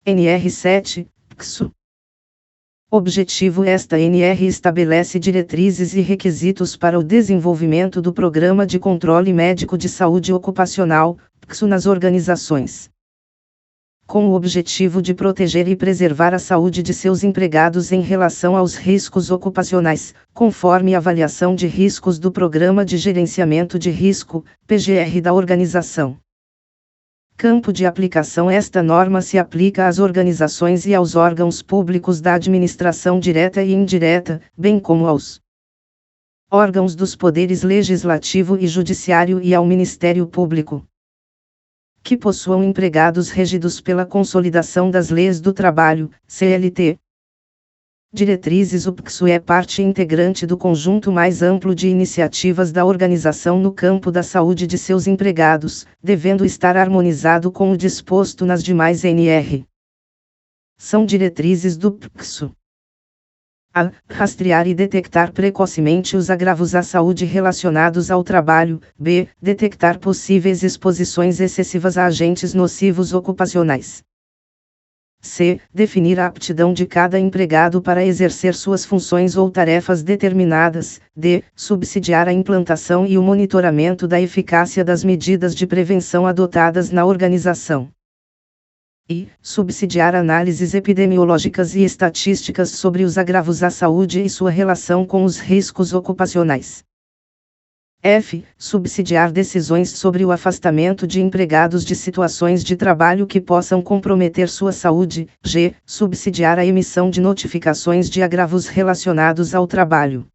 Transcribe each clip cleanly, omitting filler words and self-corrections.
NR7, PCSU. Objetivo: esta NR estabelece diretrizes e requisitos para o desenvolvimento do Programa de Controle Médico de Saúde Ocupacional, PCSU, nas organizações, com o objetivo de proteger e preservar a saúde de seus empregados em relação aos riscos ocupacionais, conforme a avaliação de riscos do Programa de Gerenciamento de Risco, PGR, da organização. Campo de aplicação: esta norma se aplica às organizações e aos órgãos públicos da administração direta e indireta, bem como aos órgãos dos poderes legislativo e judiciário e ao Ministério Público, que possuam empregados regidos pela Consolidação das Leis do Trabalho, CLT. Diretrizes: o PCSU é parte integrante do conjunto mais amplo de iniciativas da organização no campo da saúde de seus empregados, devendo estar harmonizado com o disposto nas demais NR. São diretrizes do PCSU: a. Rastrear e detectar precocemente os agravos à saúde relacionados ao trabalho. B. Detectar possíveis exposições excessivas a agentes nocivos ocupacionais. C. Definir a aptidão de cada empregado para exercer suas funções ou tarefas determinadas. D. Subsidiar a implantação e o monitoramento da eficácia das medidas de prevenção adotadas na organização. E. Subsidiar análises epidemiológicas e estatísticas sobre os agravos à saúde e sua relação com os riscos ocupacionais. F. Subsidiar decisões sobre o afastamento de empregados de situações de trabalho que possam comprometer sua saúde. G. Subsidiar a emissão de notificações de agravos relacionados ao trabalho,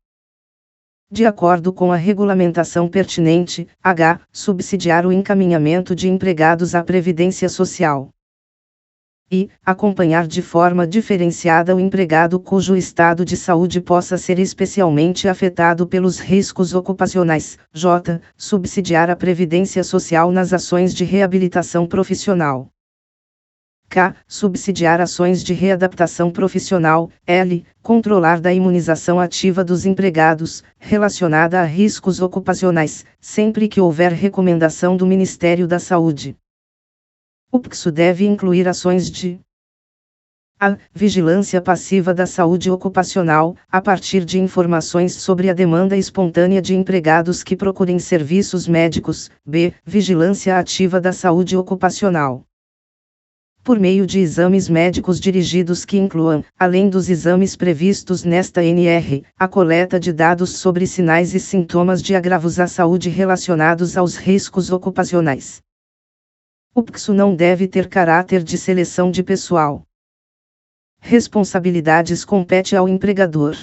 de acordo com a regulamentação pertinente. H. Subsidiar o encaminhamento de empregados à Previdência Social. E. Acompanhar de forma diferenciada o empregado cujo estado de saúde possa ser especialmente afetado pelos riscos ocupacionais. J. Subsidiar a Previdência Social nas ações de reabilitação profissional. K. Subsidiar ações de readaptação profissional. L. Controlar da imunização ativa dos empregados, relacionada a riscos ocupacionais, sempre que houver recomendação do Ministério da Saúde. O PCSU deve incluir ações de a. Vigilância passiva da saúde ocupacional, a partir de informações sobre a demanda espontânea de empregados que procurem serviços médicos. B. Vigilância ativa da saúde ocupacional, por meio de exames médicos dirigidos que incluam, além dos exames previstos nesta NR, a coleta de dados sobre sinais e sintomas de agravos à saúde relacionados aos riscos ocupacionais. O PCSU não deve ter caráter de seleção de pessoal. Responsabilidades: compete ao empregador.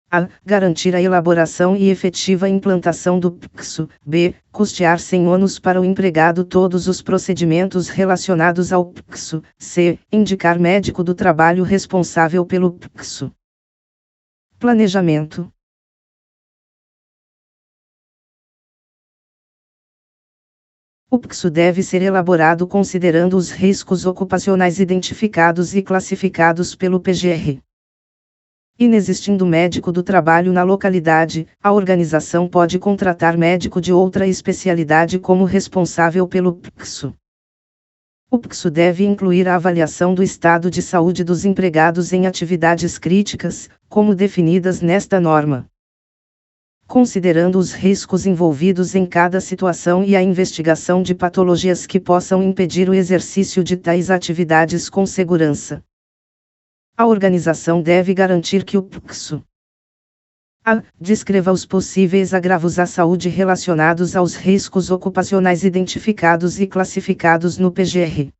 A. Garantir a elaboração e efetiva implantação do PCSU. B. Custear sem ônus para o empregado todos os procedimentos relacionados ao PCSU. C. Indicar médico do trabalho responsável pelo PCSU. Planejamento. O PCSU deve ser elaborado considerando os riscos ocupacionais identificados e classificados pelo PGR. Inexistindo médico do trabalho na localidade, a organização pode contratar médico de outra especialidade como responsável pelo PCSU. O PCSU deve incluir a avaliação do estado de saúde dos empregados em atividades críticas, como definidas nesta norma, considerando os riscos envolvidos em cada situação e a investigação de patologias que possam impedir o exercício de tais atividades com segurança. A organização deve garantir que o PCSU a. Descreva os possíveis agravos à saúde relacionados aos riscos ocupacionais identificados e classificados no PGR.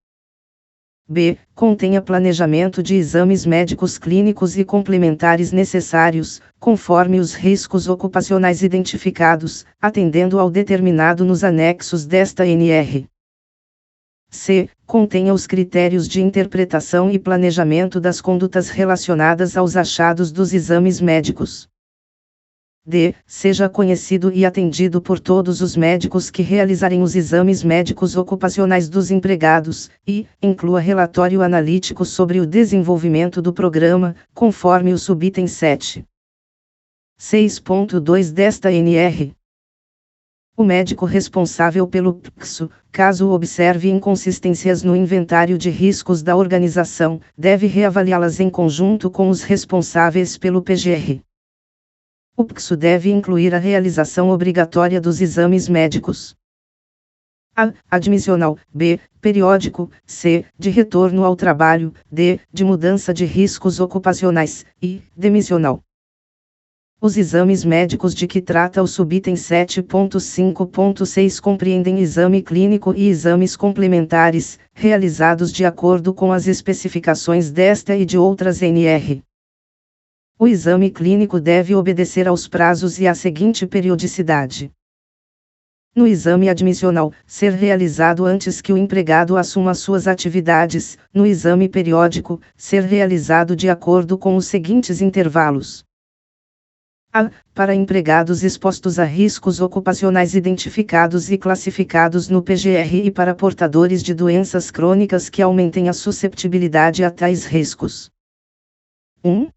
B. Contenha planejamento de exames médicos clínicos e complementares necessários, conforme os riscos ocupacionais identificados, atendendo ao determinado nos anexos desta NR. C. Contenha os critérios de interpretação e planejamento das condutas relacionadas aos achados dos exames médicos. D. Seja conhecido e atendido por todos os médicos que realizarem os exames médicos ocupacionais dos empregados, e inclua relatório analítico sobre o desenvolvimento do programa, conforme o subitem 7. 6.2 desta NR. O médico responsável pelo PCSO, caso observe inconsistências no inventário de riscos da organização, deve reavaliá-las em conjunto com os responsáveis pelo PGR. O PCSO deve incluir a realização obrigatória dos exames médicos. A. Admissional. B. Periódico. C. De retorno ao trabalho. D. De mudança de riscos ocupacionais. E. Demissional. Os exames médicos de que trata o subitem 7.5.6 compreendem exame clínico e exames complementares, realizados de acordo com as especificações desta e de outras NR. O exame clínico deve obedecer aos prazos e à seguinte periodicidade. No exame admissional, ser realizado antes que o empregado assuma suas atividades. No exame periódico, ser realizado de acordo com os seguintes intervalos. A. Para empregados expostos a riscos ocupacionais identificados e classificados no PGR e para portadores de doenças crônicas que aumentem a susceptibilidade a tais riscos. 1.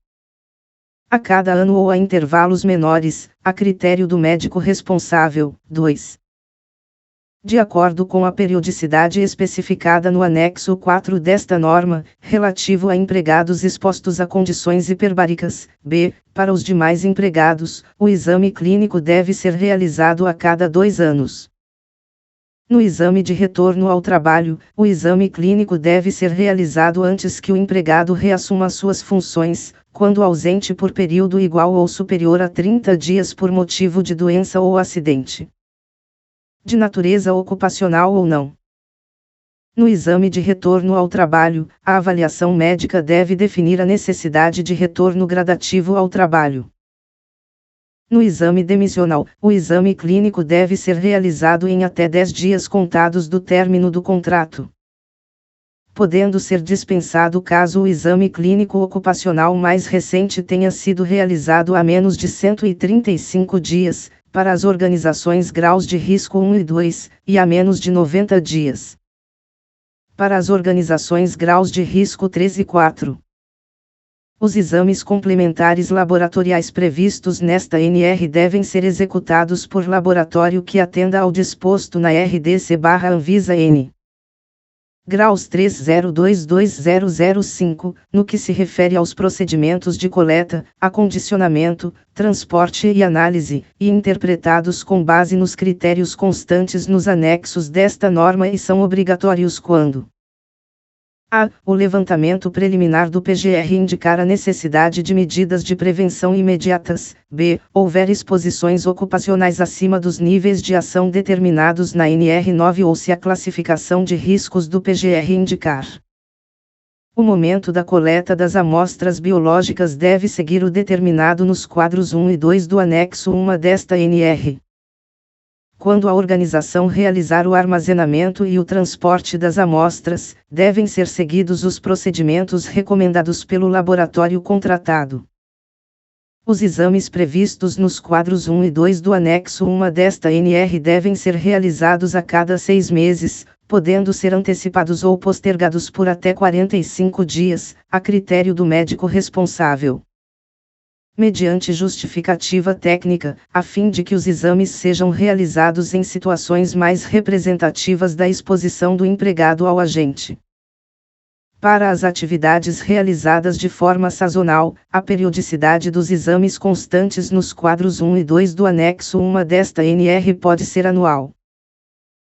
A cada ano ou a intervalos menores, a critério do médico responsável. 2. De acordo com a periodicidade especificada no anexo 4 desta norma, relativo a empregados expostos a condições hiperbáricas. B. Para os demais empregados, o exame clínico deve ser realizado a cada 2 anos. No exame de retorno ao trabalho, o exame clínico deve ser realizado antes que o empregado reassuma suas funções, quando ausente por período igual ou superior a 30 dias por motivo de doença ou acidente, de natureza ocupacional ou não. No exame de retorno ao trabalho, a avaliação médica deve definir a necessidade de retorno gradativo ao trabalho. No exame demissional, o exame clínico deve ser realizado em até 10 dias contados do término do contrato, podendo ser dispensado caso o exame clínico ocupacional mais recente tenha sido realizado há menos de 135 dias, para as organizações graus de risco 1 e 2, e há menos de 90 dias, para as organizações graus de risco 3 e 4. Os exames complementares laboratoriais previstos nesta NR devem ser executados por laboratório que atenda ao disposto na RDC/Anvisa N. Graus 30220005, no que se refere aos procedimentos de coleta, acondicionamento, transporte e análise, e interpretados com base nos critérios constantes nos anexos desta norma e são obrigatórios quando: a. O levantamento preliminar do PGR indicar a necessidade de medidas de prevenção imediatas. B. Houver exposições ocupacionais acima dos níveis de ação determinados na NR9 ou se a classificação de riscos do PGR indicar. O momento da coleta das amostras biológicas deve seguir o determinado nos quadros 1 e 2 do anexo 1 desta NR. Quando a organização realizar o armazenamento e o transporte das amostras, devem ser seguidos os procedimentos recomendados pelo laboratório contratado. Os exames previstos nos quadros 1 e 2 do anexo 1 desta NR devem ser realizados a cada 6 meses, podendo ser antecipados ou postergados por até 45 dias, a critério do médico responsável, mediante justificativa técnica, a fim de que os exames sejam realizados em situações mais representativas da exposição do empregado ao agente. Para as atividades realizadas de forma sazonal, a periodicidade dos exames constantes nos quadros 1 e 2 do anexo 1 desta NR pode ser anual,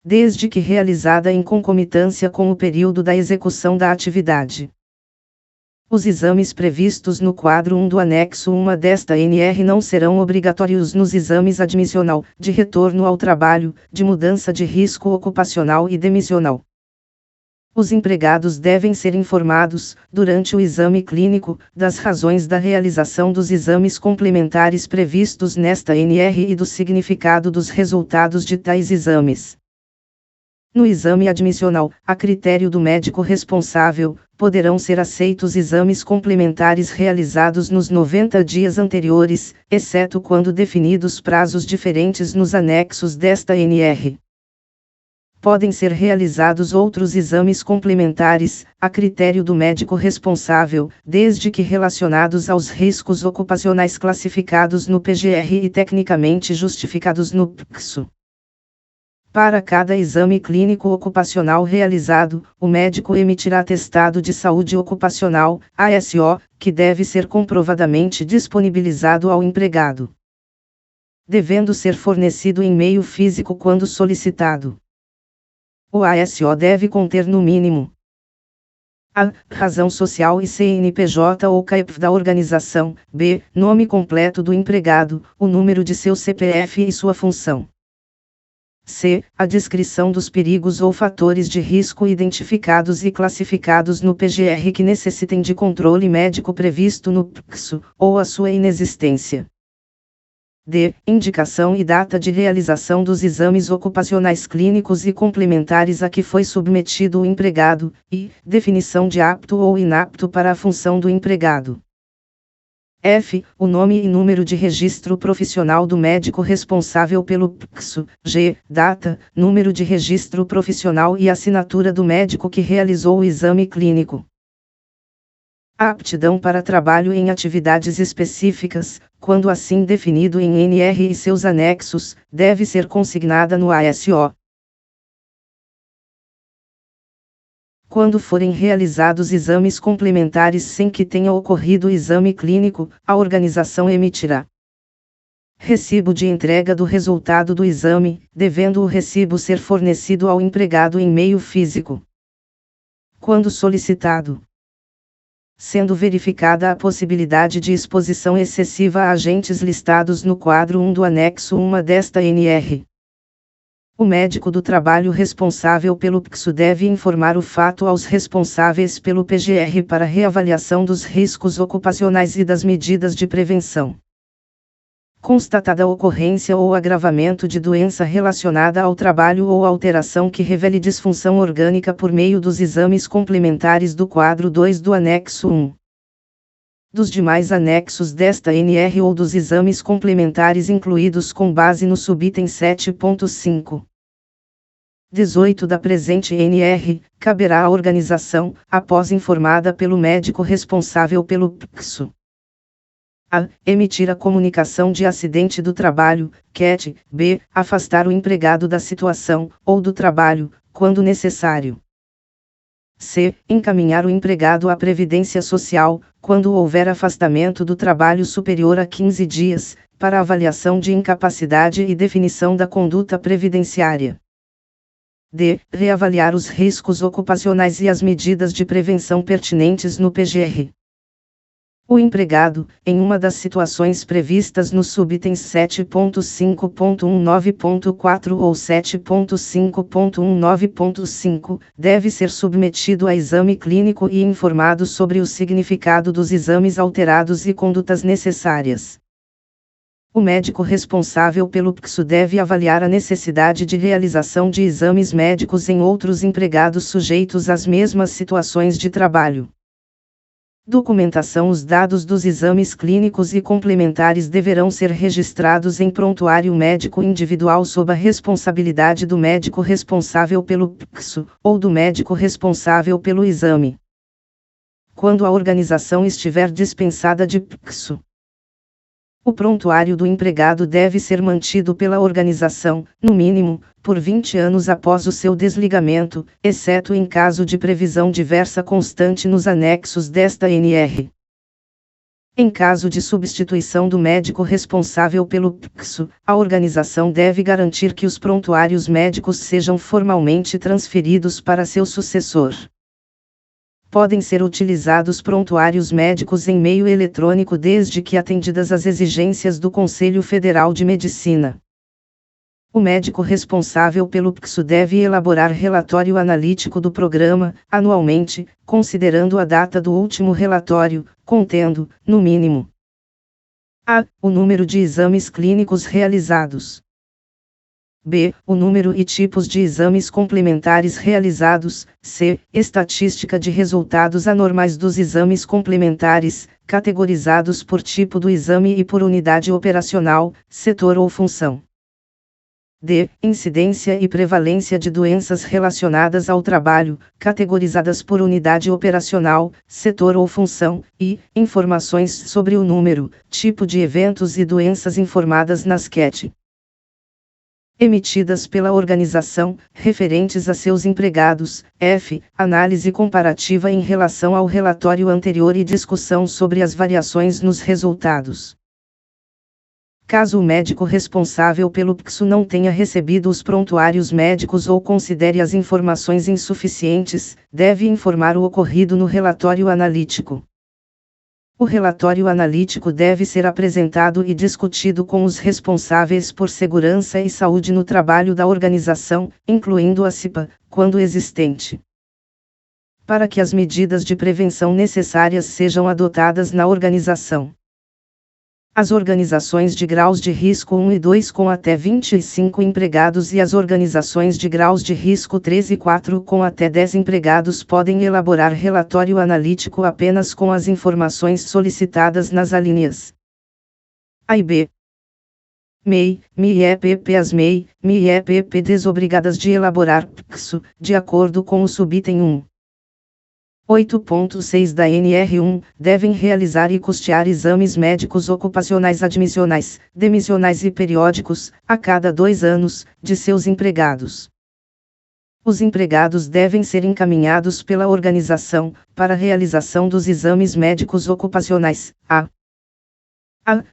desde que realizada em concomitância com o período da execução da atividade. Os exames previstos no quadro 1 do anexo 1 desta NR não serão obrigatórios nos exames admissional, de retorno ao trabalho, de mudança de risco ocupacional e demissional. Os empregados devem ser informados, durante o exame clínico, das razões da realização dos exames complementares previstos nesta NR e do significado dos resultados de tais exames. No exame admissional, a critério do médico responsável, poderão ser aceitos exames complementares realizados nos 90 dias anteriores, exceto quando definidos prazos diferentes nos anexos desta NR. Podem ser realizados outros exames complementares, a critério do médico responsável, desde que relacionados aos riscos ocupacionais classificados no PGR e tecnicamente justificados no PCSO. Para cada exame clínico ocupacional realizado, o médico emitirá atestado de saúde ocupacional, ASO, que deve ser comprovadamente disponibilizado ao empregado, devendo ser fornecido em meio físico quando solicitado. O ASO deve conter no mínimo a. Razão social e CNPJ ou CAEP da organização. B. Nome completo do empregado, o número de seu CPF e sua função. C. A descrição dos perigos ou fatores de risco identificados e classificados no PGR que necessitem de controle médico previsto no PCSO, ou a sua inexistência. D. Indicação e data de realização dos exames ocupacionais clínicos e complementares a que foi submetido o empregado, e definição de apto ou inapto para a função do empregado. F. O nome e número de registro profissional do médico responsável pelo PCSO. G. Data, número de registro profissional e assinatura do médico que realizou o exame clínico. A aptidão para trabalho em atividades específicas, quando assim definido em NR e seus anexos, deve ser consignada no ASO. Quando forem realizados exames complementares sem que tenha ocorrido exame clínico, a organização emitirá recibo de entrega do resultado do exame, devendo o recibo ser fornecido ao empregado em meio físico, quando solicitado, sendo verificada a possibilidade de exposição excessiva a agentes listados no quadro 1 do anexo 1 desta NR. O médico do trabalho responsável pelo PCSO deve informar o fato aos responsáveis pelo PGR para reavaliação dos riscos ocupacionais e das medidas de prevenção. Constatada ocorrência ou agravamento de doença relacionada ao trabalho ou alteração que revele disfunção orgânica por meio dos exames complementares do quadro 2 do anexo 1. Dos demais anexos desta NR ou dos exames complementares incluídos com base no subitem 7.5. 18 da presente NR, caberá à organização, após informada pelo médico responsável pelo PCSO, a. Emitir a comunicação de acidente do trabalho, CAT. B. Afastar o empregado da situação, ou do trabalho, quando necessário. C. Encaminhar o empregado à Previdência Social, quando houver afastamento do trabalho superior a 15 dias, para avaliação de incapacidade e definição da conduta previdenciária. D. Reavaliar os riscos ocupacionais e as medidas de prevenção pertinentes no PGR. O empregado, em uma das situações previstas nos subitens 7.5.19.4 ou 7.5.19.5, deve ser submetido a exame clínico e informado sobre o significado dos exames alterados e condutas necessárias. O médico responsável pelo PCSO deve avaliar a necessidade de realização de exames médicos em outros empregados sujeitos às mesmas situações de trabalho. Documentação. Os dados dos exames clínicos e complementares deverão ser registrados em prontuário médico individual sob a responsabilidade do médico responsável pelo PCSO, ou do médico responsável pelo exame, quando a organização estiver dispensada de PCSO. O prontuário do empregado deve ser mantido pela organização, no mínimo, por 20 anos após o seu desligamento, exceto em caso de previsão diversa constante nos anexos desta NR. Em caso de substituição do médico responsável pelo PCSO, a organização deve garantir que os prontuários médicos sejam formalmente transferidos para seu sucessor. Podem ser utilizados prontuários médicos em meio eletrônico desde que atendidas as exigências do Conselho Federal de Medicina. O médico responsável pelo PCSO deve elaborar relatório analítico do programa, anualmente, considerando a data do último relatório, contendo, no mínimo, a. O número de exames clínicos realizados. B. O número e tipos de exames complementares realizados. C. Estatística de resultados anormais dos exames complementares, categorizados por tipo do exame e por unidade operacional, setor ou função. D. Incidência e prevalência de doenças relacionadas ao trabalho, categorizadas por unidade operacional, setor ou função, e informações sobre o número, tipo de eventos e doenças informadas nas CAT. emitidas pela organização, referentes a seus empregados. F. Análise comparativa em relação ao relatório anterior e discussão sobre as variações nos resultados. Caso o médico responsável pelo PCSO não tenha recebido os prontuários médicos ou considere as informações insuficientes, deve informar o ocorrido no relatório analítico. O relatório analítico deve ser apresentado e discutido com os responsáveis por segurança e saúde no trabalho da organização, incluindo a CIPA, quando existente. Para que as medidas de prevenção necessárias sejam adotadas na organização. As organizações de graus de risco 1 e 2 com até 25 empregados e as organizações de graus de risco 3 e 4 com até 10 empregados podem elaborar relatório analítico apenas com as informações solicitadas nas alíneas A e B. MEI, MI e EPP. As MEI, MI e EPP desobrigadas de elaborar PCSO, de acordo com o subitem 1. 8.6 da NR1, devem realizar e custear exames médicos ocupacionais admissionais, demissionais e periódicos, a cada 2 anos, de seus empregados. Os empregados devem ser encaminhados pela organização, para realização dos exames médicos ocupacionais, a.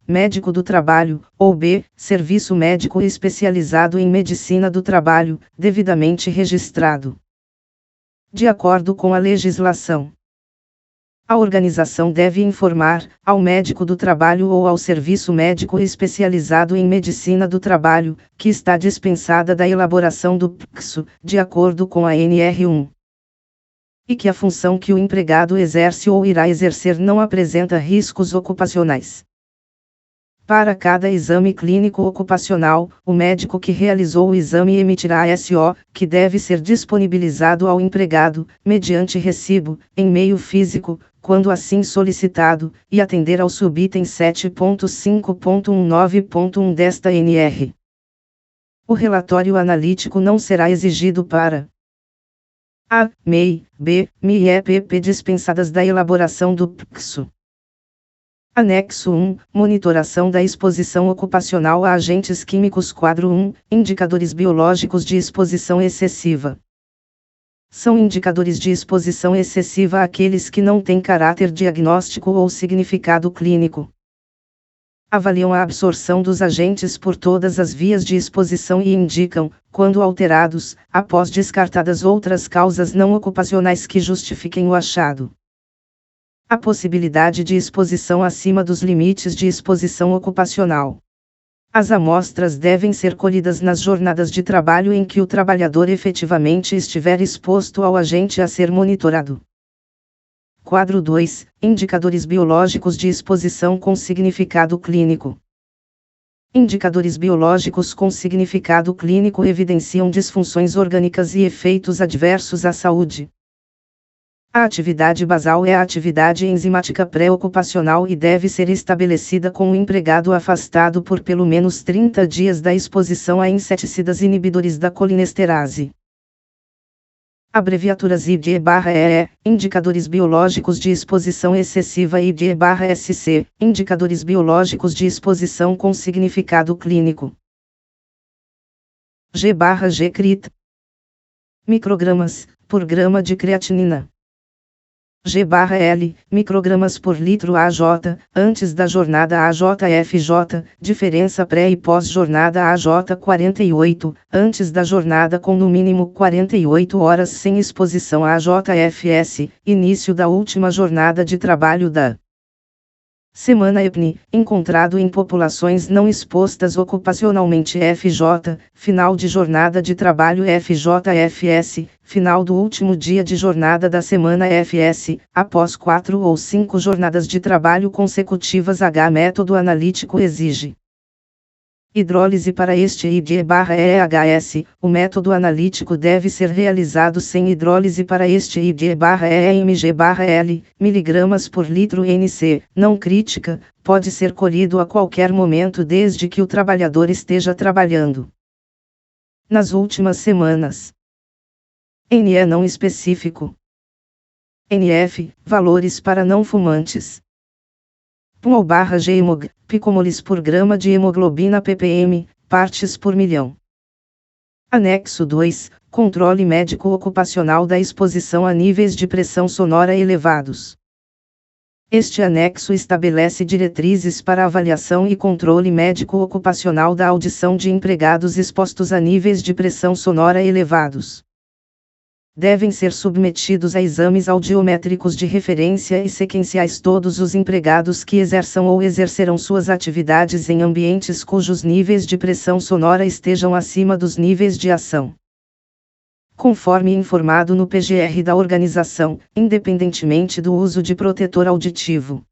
Médico do trabalho, ou B. Serviço médico especializado em medicina do trabalho, devidamente registrado. De acordo com a legislação, a organização deve informar, ao médico do trabalho ou ao serviço médico especializado em medicina do trabalho, que está dispensada da elaboração do PCSO, de acordo com a NR1. E que a função que o empregado exerce ou irá exercer não apresenta riscos ocupacionais. Para cada exame clínico ocupacional, o médico que realizou o exame emitirá a SO, que deve ser disponibilizado ao empregado, mediante recibo, em meio físico, quando assim solicitado, e atender ao subitem 7.5.19.1 desta NR. O relatório analítico não será exigido para A, MEI, B, MI e EPP dispensadas da elaboração do PCSO. Anexo 1, monitoração da exposição ocupacional a agentes químicos. Quadro 1, indicadores biológicos de exposição excessiva. São indicadores de exposição excessiva aqueles que não têm caráter diagnóstico ou significado clínico. Avaliam a absorção dos agentes por todas as vias de exposição e indicam, quando alterados, após descartadas outras causas não ocupacionais que justifiquem o achado, a possibilidade de exposição acima dos limites de exposição ocupacional. As amostras devem ser colhidas nas jornadas de trabalho em que o trabalhador efetivamente estiver exposto ao agente a ser monitorado. Quadro 2, indicadores biológicos de exposição com significado clínico. Indicadores biológicos com significado clínico evidenciam disfunções orgânicas e efeitos adversos à saúde. A atividade basal é a atividade enzimática pré-ocupacional e deve ser estabelecida com o empregado afastado por pelo menos 30 dias da exposição a inseticidas inibidores da colinesterase. Abreviaturas IDE/EE, indicadores biológicos de exposição excessiva IDE/SC, indicadores biológicos de exposição com significado clínico. G/G-CRIT. Microgramas, por grama de creatinina. G/L, microgramas por litro AJ, antes da jornada AJFJ, diferença pré e pós-jornada AJ 48, antes da jornada com no mínimo 48 horas sem exposição AJFS, início da última jornada de trabalho da semana EPNI, encontrado em populações não expostas ocupacionalmente FJ, final de jornada de trabalho FJFS, final do último dia de jornada da semana FS, após 4 ou 5 jornadas de trabalho consecutivas. Método analítico exige hidrólise para este IDE/EHS, o método analítico deve ser realizado sem hidrólise para este IDE/EMG/L, miligramas por litro NC, não crítica, pode ser colhido a qualquer momento desde que o trabalhador esteja trabalhando. Nas últimas semanas. NE não específico. NF, valores para não fumantes. PUMO/G hemog, picomoles por grama de hemoglobina ppm, partes por milhão. Anexo 2. Controle médico ocupacional da exposição a níveis de pressão sonora elevados. Este anexo estabelece diretrizes para avaliação e controle médico ocupacional da audição de empregados expostos a níveis de pressão sonora elevados. Devem ser submetidos a exames audiométricos de referência e sequenciais todos os empregados que exerçam ou exercerão suas atividades em ambientes cujos níveis de pressão sonora estejam acima dos níveis de ação. Conforme informado no PGR da organização, independentemente do uso de protetor auditivo.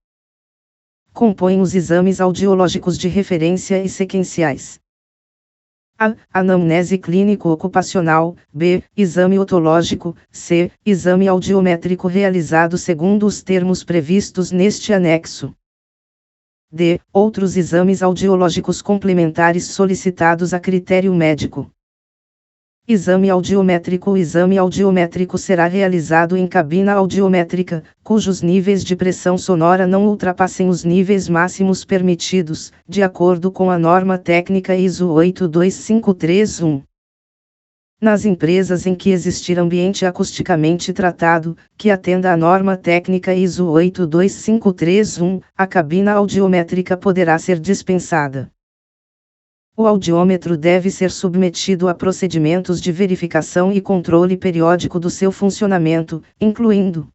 Compõem os exames audiológicos de referência e sequenciais. A. Anamnese clínico-ocupacional. B. Exame otológico. C. Exame audiométrico realizado segundo os termos previstos neste anexo. D. Outros exames audiológicos complementares solicitados a critério médico. Exame audiométrico. O exame audiométrico será realizado em cabina audiométrica, cujos níveis de pressão sonora não ultrapassem os níveis máximos permitidos, de acordo com a norma técnica ISO 82531. Nas empresas em que existir ambiente acusticamente tratado, que atenda à norma técnica ISO 82531, a cabina audiométrica poderá ser dispensada. O audiômetro deve ser submetido a procedimentos de verificação e controle periódico do seu funcionamento, incluindo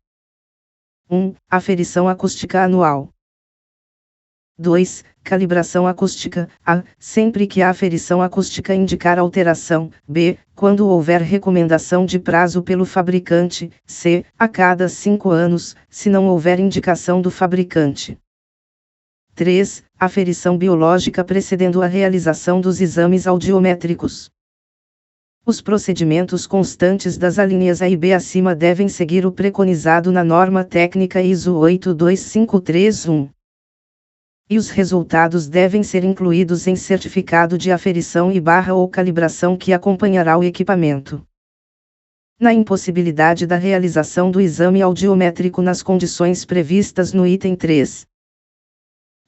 1. Aferição acústica anual. 2. Calibração acústica. A. Sempre que a aferição acústica indicar alteração. B. Quando houver recomendação de prazo pelo fabricante. C. A cada 5 anos, se não houver indicação do fabricante. 3. Aferição biológica precedendo a realização dos exames audiométricos. Os procedimentos constantes das alíneas A e B acima devem seguir o preconizado na norma técnica ISO 82531. E os resultados devem ser incluídos em certificado de aferição e barra ou calibração que acompanhará o equipamento. Na impossibilidade da realização do exame audiométrico nas condições previstas no item 3.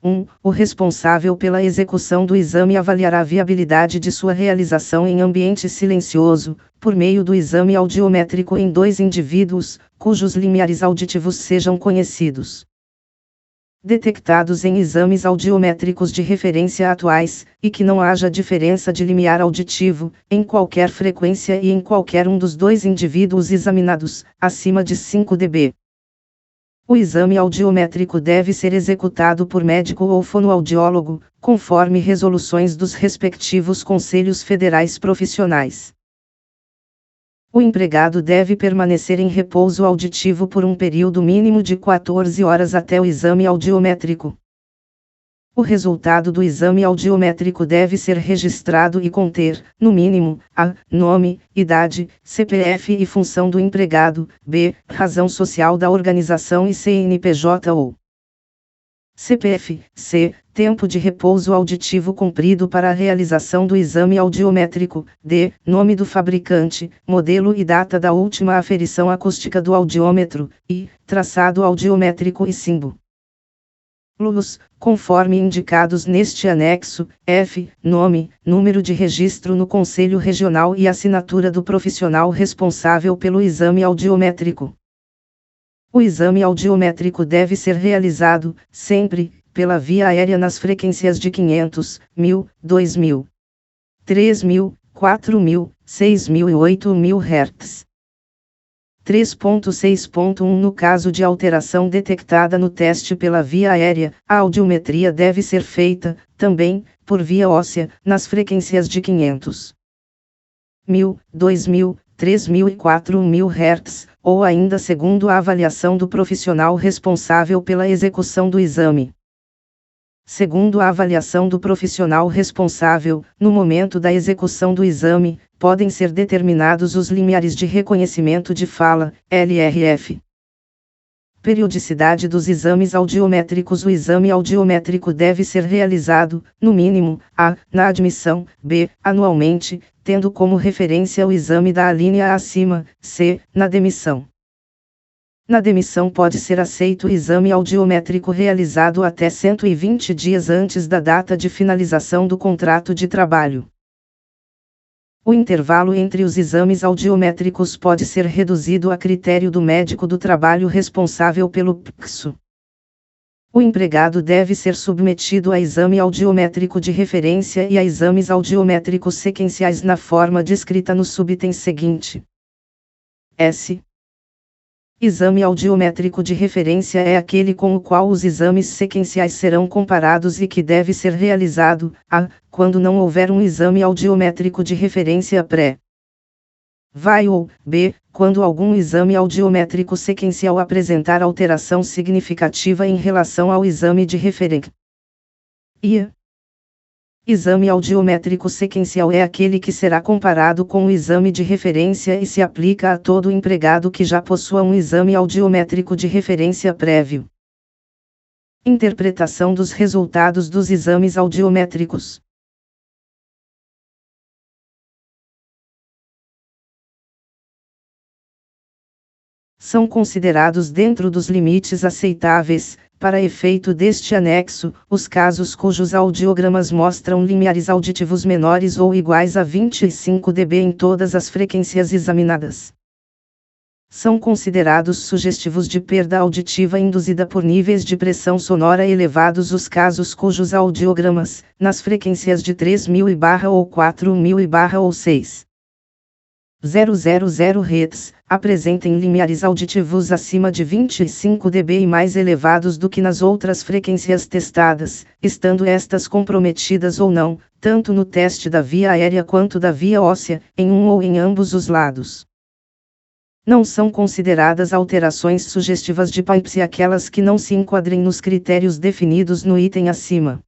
1. O responsável pela execução do exame avaliará a viabilidade de sua realização em ambiente silencioso, por meio do exame audiométrico em 2 indivíduos, cujos limiares auditivos sejam conhecidos. Detectados em exames audiométricos de referência atuais, e que não haja diferença de limiar auditivo, em qualquer frequência e em qualquer um dos 2 indivíduos examinados, acima de 5 dB. O exame audiométrico deve ser executado por médico ou fonoaudiólogo, conforme resoluções dos respectivos conselhos federais profissionais. O empregado deve permanecer em repouso auditivo por um período mínimo de 14 horas até o exame audiométrico. O resultado do exame audiométrico deve ser registrado e conter, no mínimo, a. Nome, idade, CPF e função do empregado, b. Razão social da organização e CNPJ ou CPF, c. Tempo de repouso auditivo cumprido para a realização do exame audiométrico, d. Nome do fabricante, modelo e data da última aferição acústica do audiômetro, e. Traçado audiométrico e símbolo. Los, conforme indicados neste anexo, f. Nome, número de registro no Conselho Regional e assinatura do profissional responsável pelo exame audiométrico. O exame audiométrico deve ser realizado, sempre, pela via aérea nas frequências de 500, 1000, 2000, 3000, 4000, 6000 e 8000 Hz. 3.6.1 No caso de alteração detectada no teste pela via aérea, a audiometria deve ser feita, também, por via óssea, nas frequências de 500, 1000, 2000, 3000 e 4000 Hz, ou ainda segundo a avaliação do profissional responsável pela execução do exame. Segundo a avaliação do profissional responsável, no momento da execução do exame, podem ser determinados os limiares de reconhecimento de fala, LRF. Periodicidade dos exames audiométricos. O exame audiométrico deve ser realizado, no mínimo, a. Na admissão, b. Anualmente, tendo como referência o exame da alínea acima, c. Na demissão. Na demissão pode ser aceito o exame audiométrico realizado até 120 dias antes da data de finalização do contrato de trabalho. O intervalo entre os exames audiométricos pode ser reduzido a critério do médico do trabalho responsável pelo PCSO. O empregado deve ser submetido a exame audiométrico de referência e a exames audiométricos sequenciais na forma descrita no subitem seguinte. S. Exame audiométrico de referência é aquele com o qual os exames sequenciais serão comparados e que deve ser realizado, a, quando não houver um exame audiométrico de referência pré. Vai ou, b, quando algum exame audiométrico sequencial apresentar alteração significativa em relação ao exame de referência. I. Exame audiométrico sequencial é aquele que será comparado com o exame de referência e se aplica a todo empregado que já possua um exame audiométrico de referência prévio. Interpretação dos resultados dos exames audiométricos. São considerados dentro dos limites aceitáveis, para efeito deste anexo, os casos cujos audiogramas mostram limiares auditivos menores ou iguais a 25 dB em todas as frequências examinadas. São considerados sugestivos de perda auditiva induzida por níveis de pressão sonora elevados os casos cujos audiogramas, nas frequências de 3000 e barra ou 4000 e barra ou 6.000 Hz, apresentem limiares auditivos acima de 25 dB e mais elevados do que nas outras frequências testadas, estando estas comprometidas ou não, tanto no teste da via aérea quanto da via óssea, em um ou em ambos os lados. Não são consideradas alterações sugestivas de PIPS aquelas que não se enquadrem nos critérios definidos no item acima.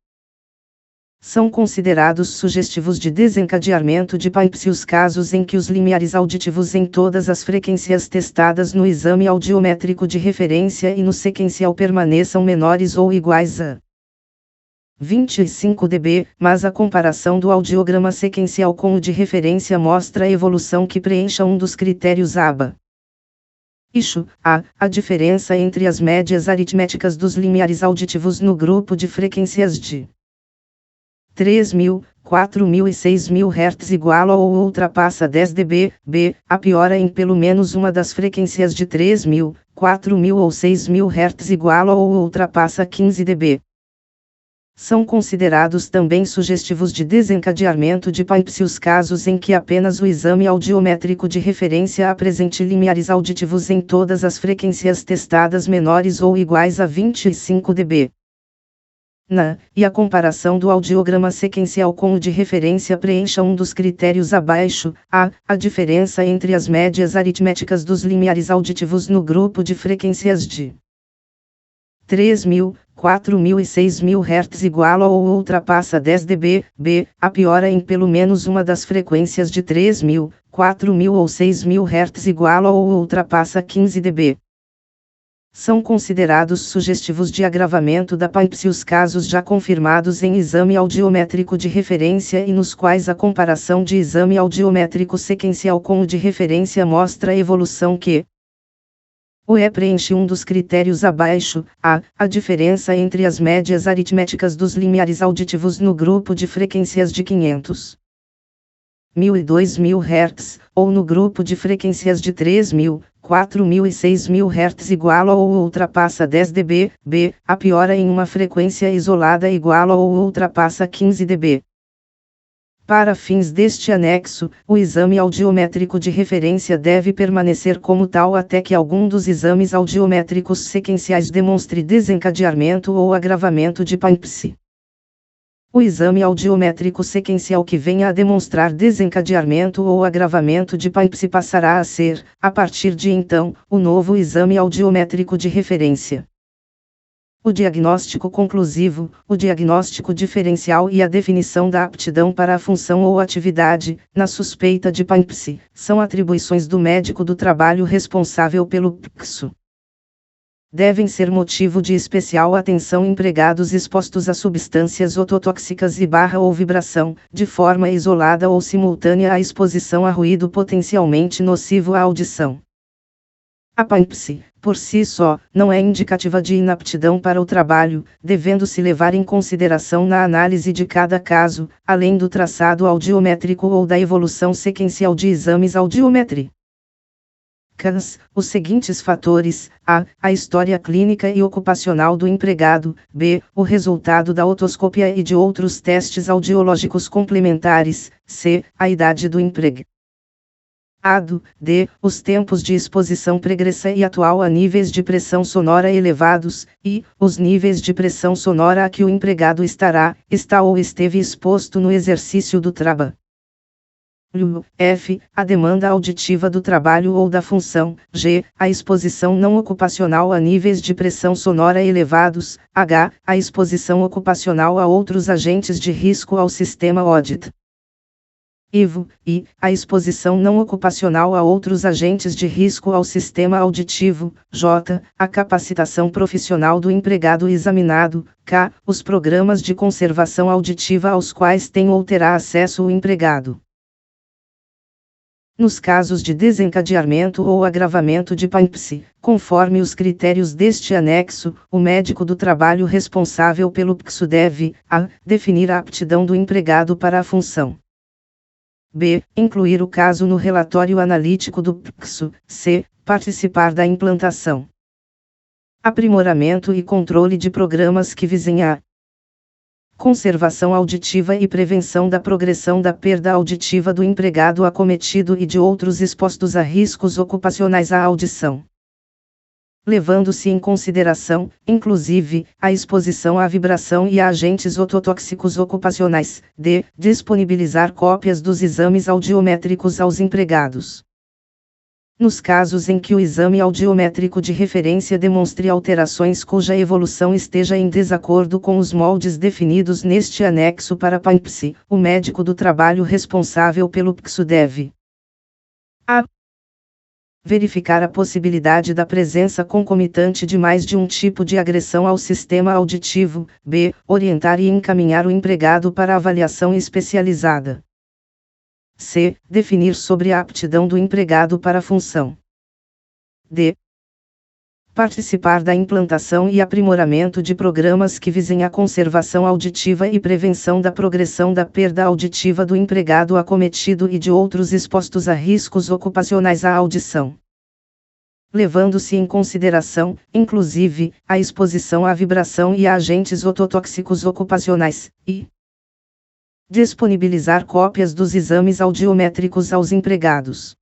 São considerados sugestivos de desencadeamento de PIPS os casos em que os limiares auditivos em todas as frequências testadas no exame audiométrico de referência e no sequencial permaneçam menores ou iguais a 25 dB, mas a comparação do audiograma sequencial com o de referência mostra a evolução que preencha um dos critérios ABA. Ixo, a diferença entre as médias aritméticas dos limiares auditivos no grupo de frequências de 3000, 4000 e 6000 Hz igual ou ultrapassa 10 dB, b, a piora em pelo menos uma das frequências de 3000, 4000 ou 6000 Hz igual ou ultrapassa 15 dB. São considerados também sugestivos de desencadeamento de PIPS os casos em que apenas o exame audiométrico de referência apresente limiares auditivos em todas as frequências testadas menores ou iguais a 25 dB. E a comparação do audiograma sequencial com o de referência preencha um dos critérios abaixo, a diferença entre as médias aritméticas dos limiares auditivos no grupo de frequências de 3000, 4000 e 6000 Hz igual ou ultrapassa 10 dB, b, a piora em pelo menos uma das frequências de 3000, 4000 ou 6000 Hz igual ou ultrapassa 15 dB. São considerados sugestivos de agravamento da PIPS os casos já confirmados em exame audiométrico de referência e nos quais a comparação de exame audiométrico sequencial com o de referência mostra a evolução que o E preenche um dos critérios abaixo, a diferença entre as médias aritméticas dos limiares auditivos no grupo de frequências de 500, 1000 e 2000 Hz, ou no grupo de frequências de 3000, 4000 e 6000 Hz igual ou ultrapassa 10 dB, b, a piora em uma frequência isolada igual ou ultrapassa 15 dB. Para fins deste anexo, o exame audiométrico de referência deve permanecer como tal até que algum dos exames audiométricos sequenciais demonstre desencadeamento ou agravamento de PIPS. O exame audiométrico sequencial que venha a demonstrar desencadeamento ou agravamento de PIPS passará a ser, a partir de então, o novo exame audiométrico de referência. O diagnóstico conclusivo, o diagnóstico diferencial e a definição da aptidão para a função ou atividade, na suspeita de PIPS, são atribuições do médico do trabalho responsável pelo PCSO. Devem ser motivo de especial atenção empregados expostos a substâncias ototóxicas e ou vibração, de forma isolada ou simultânea à exposição a ruído potencialmente nocivo à audição. A PANPSE, por si só, não é indicativa de inaptidão para o trabalho, devendo-se levar em consideração na análise de cada caso, além do traçado audiométrico ou da evolução sequencial de exames audiométricos, os seguintes fatores: a história clínica e ocupacional do empregado, b. o resultado da otoscopia e de outros testes audiológicos complementares, c. a idade do empregado, d. os tempos de exposição pregressa e atual a níveis de pressão sonora elevados, e os níveis de pressão sonora a que o empregado está ou esteve exposto no exercício do trabalho. F. A demanda auditiva do trabalho ou da função. G. A exposição não ocupacional a níveis de pressão sonora elevados. H. A exposição ocupacional a outros agentes de risco ao sistema auditivo. I. A exposição não ocupacional a outros agentes de risco ao sistema auditivo. J. A capacitação profissional do empregado examinado. K. Os programas de conservação auditiva aos quais tem ou terá acesso o empregado. Nos casos de desencadeamento ou agravamento de PANPSE, conforme os critérios deste anexo, o médico do trabalho responsável pelo PCSO deve: a. definir a aptidão do empregado para a função. b. incluir o caso no relatório analítico do PCSO. c. participar da implantação, aprimoramento e controle de programas que visem a conservação auditiva e prevenção da progressão da perda auditiva do empregado acometido e de outros expostos a riscos ocupacionais à audição, levando-se em consideração, inclusive, a exposição à vibração e a agentes ototóxicos ocupacionais. D. Disponibilizar cópias dos exames audiométricos aos empregados. Nos casos em que o exame audiométrico de referência demonstre alterações cuja evolução esteja em desacordo com os moldes definidos neste anexo para PANPSE, o médico do trabalho responsável pelo PCSO deve: a. verificar a possibilidade da presença concomitante de mais de um tipo de agressão ao sistema auditivo, b. orientar e encaminhar o empregado para avaliação especializada, c. definir sobre a aptidão do empregado para a função, d. participar da implantação e aprimoramento de programas que visem a conservação auditiva e prevenção da progressão da perda auditiva do empregado acometido e de outros expostos a riscos ocupacionais à audição, levando-se em consideração, inclusive, a exposição à vibração e a agentes ototóxicos ocupacionais, e disponibilizar cópias dos exames audiométricos aos empregados.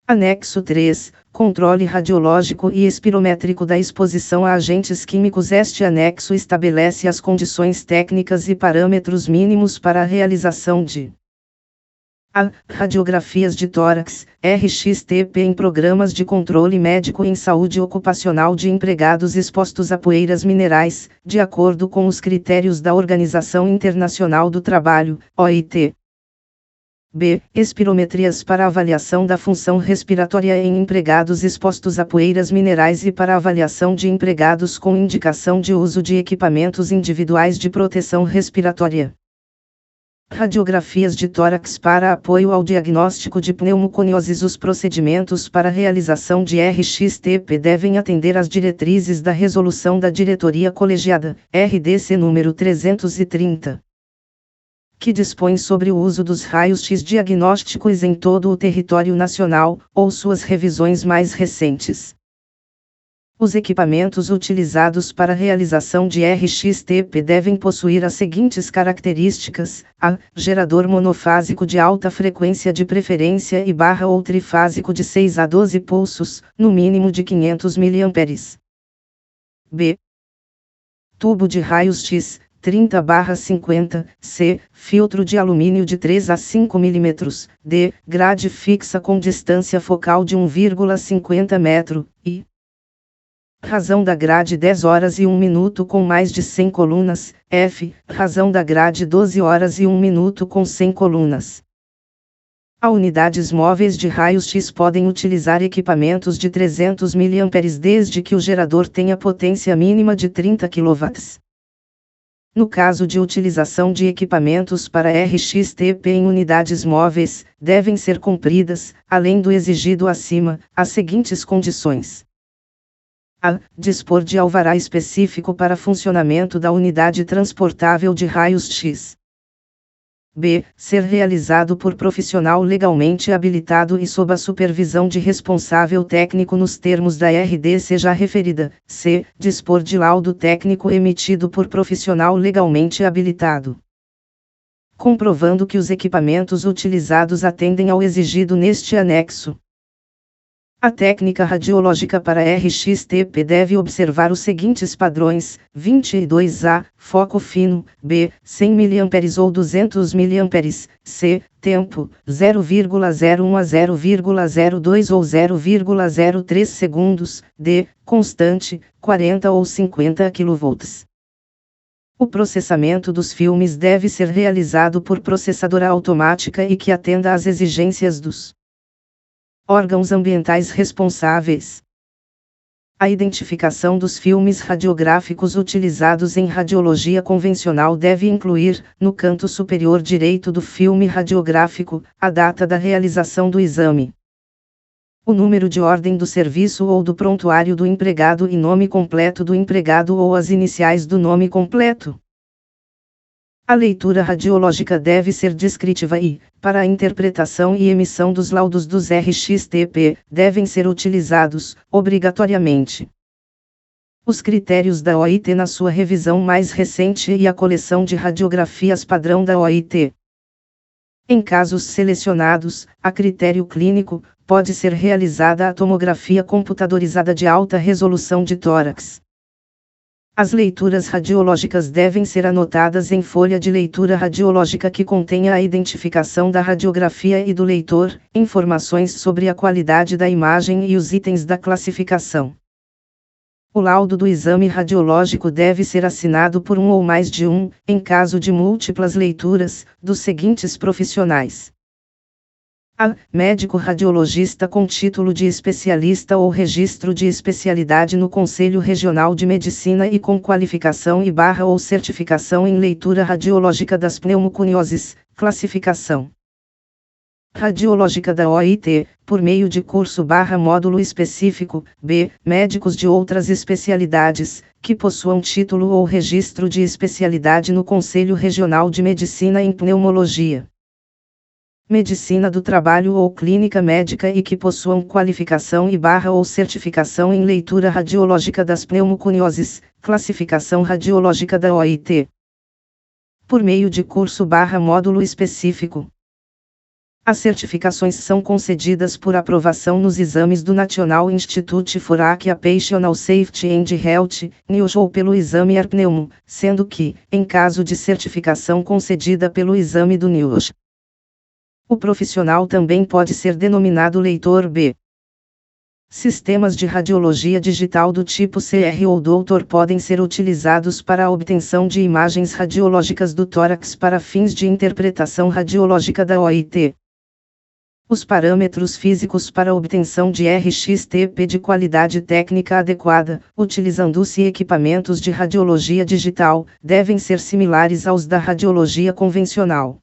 Anexo 3. Controle radiológico e espirométrico da exposição a agentes químicos. Este anexo estabelece as condições técnicas e parâmetros mínimos para a realização de a. radiografias de tórax, RX-TP em programas de controle médico em saúde ocupacional de empregados expostos a poeiras minerais, de acordo com os critérios da Organização Internacional do Trabalho, OIT. b. Espirometrias para avaliação da função respiratória em empregados expostos a poeiras minerais e para avaliação de empregados com indicação de uso de equipamentos individuais de proteção respiratória. Radiografias de tórax para apoio ao diagnóstico de pneumoconioses. Os procedimentos para realização de RX-TP devem atender às diretrizes da Resolução da Diretoria Colegiada, RDC número 330, que dispõe sobre o uso dos raios-x diagnósticos em todo o território nacional, ou suas revisões mais recentes. Os equipamentos utilizados para a realização de RX-TP devem possuir as seguintes características: a. gerador monofásico de alta frequência de preferência e barra ou trifásico de 6 a 12 pulsos, no mínimo de 500 mA. b. tubo de raios-x, 30/50, c. filtro de alumínio de 3 a 5 mm, d. grade fixa com distância focal de 1,50 m, e razão da grade 10 horas e 1 minuto com mais de 100 colunas, f. razão da grade 12 horas e 1 minuto com 100 colunas. As unidades móveis de raios-x podem utilizar equipamentos de 300 mA desde que o gerador tenha potência mínima de 30 kW. No caso de utilização de equipamentos para RX-TP em unidades móveis, devem ser cumpridas, além do exigido acima, as seguintes condições. A. Dispor de alvará específico para funcionamento da unidade transportável de raios X. B. Ser realizado por profissional legalmente habilitado e sob a supervisão de responsável técnico nos termos da RDC já referida. C. Dispor de laudo técnico emitido por profissional legalmente habilitado, comprovando que os equipamentos utilizados atendem ao exigido neste anexo. A técnica radiológica para RX-TP deve observar os seguintes padrões: 22A, foco fino, B, 100 mA ou 200 mA, C, tempo, 0,01 a 0,02 ou 0,03 segundos, D, constante, 40 ou 50 kV. O processamento dos filmes deve ser realizado por processadora automática e que atenda às exigências dos órgãos ambientais responsáveis. A identificação dos filmes radiográficos utilizados em radiologia convencional deve incluir, no canto superior direito do filme radiográfico, a data da realização do exame, o número de ordem do serviço ou do prontuário do empregado e nome completo do empregado ou as iniciais do nome completo. A leitura radiológica deve ser descritiva e, para a interpretação e emissão dos laudos dos RX-TP, devem ser utilizados, obrigatoriamente, os critérios da OIT na sua revisão mais recente e a coleção de radiografias padrão da OIT. Em casos selecionados, a critério clínico, pode ser realizada a tomografia computadorizada de alta resolução de tórax. As leituras radiológicas devem ser anotadas em folha de leitura radiológica que contenha a identificação da radiografia e do leitor, informações sobre a qualidade da imagem e os itens da classificação. O laudo do exame radiológico deve ser assinado por um ou mais de um, em caso de múltiplas leituras, dos seguintes profissionais: A. Médico radiologista com título de especialista ou registro de especialidade no Conselho Regional de Medicina e com qualificação ou certificação em leitura radiológica das pneumoconioses, classificação radiológica da OIT, por meio de curso/módulo específico. B. Médicos de outras especialidades, que possuam título ou registro de especialidade no Conselho Regional de Medicina em Pneumologia, Medicina do Trabalho ou Clínica Médica e que possuam qualificação ou certificação em leitura radiológica das pneumoconioses, classificação radiológica da OIT, por meio de curso/módulo específico. As certificações são concedidas por aprovação nos exames do National Institute for Occupational Safety and Health, NIOSH, ou pelo exame AirPneumo, sendo que, em caso de certificação concedida pelo exame do NIOSH, o profissional também pode ser denominado leitor B. Sistemas de radiologia digital do tipo CR ou Doutor podem ser utilizados para a obtenção de imagens radiológicas do tórax para fins de interpretação radiológica da OIT. Os parâmetros físicos para obtenção de RX-TP de qualidade técnica adequada, utilizando-se equipamentos de radiologia digital, devem ser similares aos da radiologia convencional.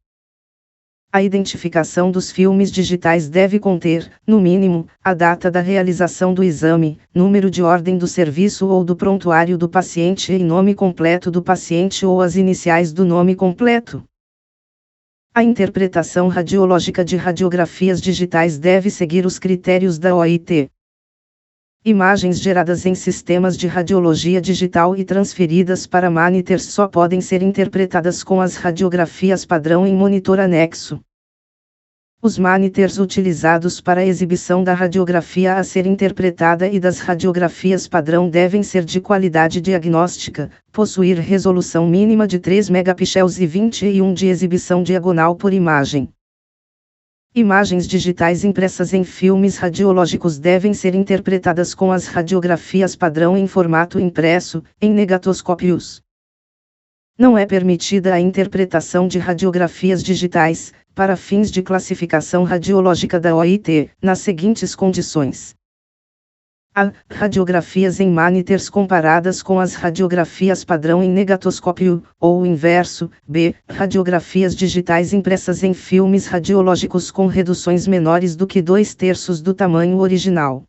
A identificação dos filmes digitais deve conter, no mínimo, a data da realização do exame, número de ordem do serviço ou do prontuário do paciente e nome completo do paciente ou as iniciais do nome completo. A interpretação radiológica de radiografias digitais deve seguir os critérios da OIT. Imagens geradas em sistemas de radiologia digital e transferidas para monitors só podem ser interpretadas com as radiografias padrão em monitor anexo. Os monitors utilizados para a exibição da radiografia a ser interpretada e das radiografias padrão devem ser de qualidade diagnóstica, possuir resolução mínima de 3 megapixels e 21 de exibição diagonal por imagem. Imagens digitais impressas em filmes radiológicos devem ser interpretadas com as radiografias padrão em formato impresso, em negatoscópios. Não é permitida a interpretação de radiografias digitais, para fins de classificação radiológica da OIT, nas seguintes condições: A. Radiografias em manniters comparadas com as radiografias padrão em negatoscópio, ou o inverso. B. Radiografias digitais impressas em filmes radiológicos com reduções menores do que 2/3 do tamanho original.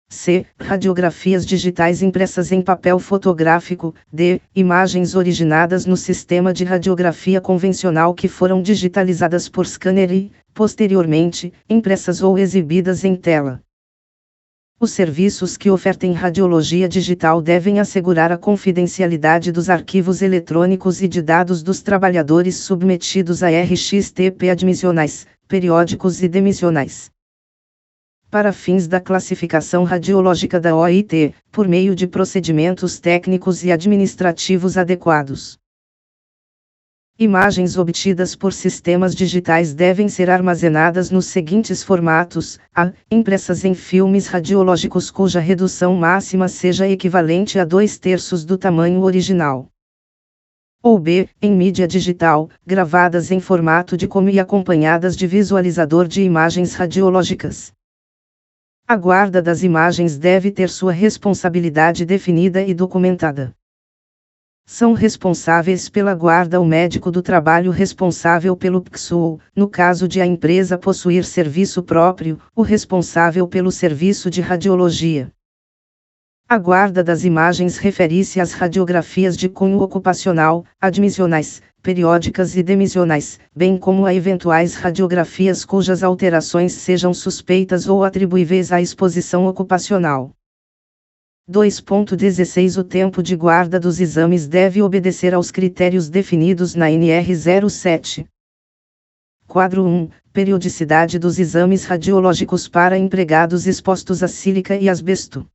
C. Radiografias digitais impressas em papel fotográfico. D. Imagens originadas no sistema de radiografia convencional que foram digitalizadas por scanner e, posteriormente, impressas ou exibidas em tela. Os serviços que ofertem radiologia digital devem assegurar a confidencialidade dos arquivos eletrônicos e de dados dos trabalhadores submetidos a RxTP admissionais, periódicos e demissionais. Para fins da classificação radiológica da OIT, por meio de procedimentos técnicos e administrativos adequados. Imagens obtidas por sistemas digitais devem ser armazenadas nos seguintes formatos: a. Impressas em filmes radiológicos cuja redução máxima seja equivalente a 2/3 do tamanho original. Ou B. Em mídia digital, gravadas em formato de COM e acompanhadas de visualizador de imagens radiológicas. A guarda das imagens deve ter sua responsabilidade definida e documentada. São responsáveis pela guarda o médico do trabalho responsável pelo PCSU, no caso de a empresa possuir serviço próprio, o responsável pelo serviço de radiologia. A guarda das imagens refere-se às radiografias de cunho ocupacional, admissionais, periódicas e demissionais, bem como a eventuais radiografias cujas alterações sejam suspeitas ou atribuíveis à exposição ocupacional. 2.16 O tempo de guarda dos exames deve obedecer aos critérios definidos na NR 07. Quadro 1. Periodicidade dos exames radiológicos para empregados expostos a sílica e asbesto.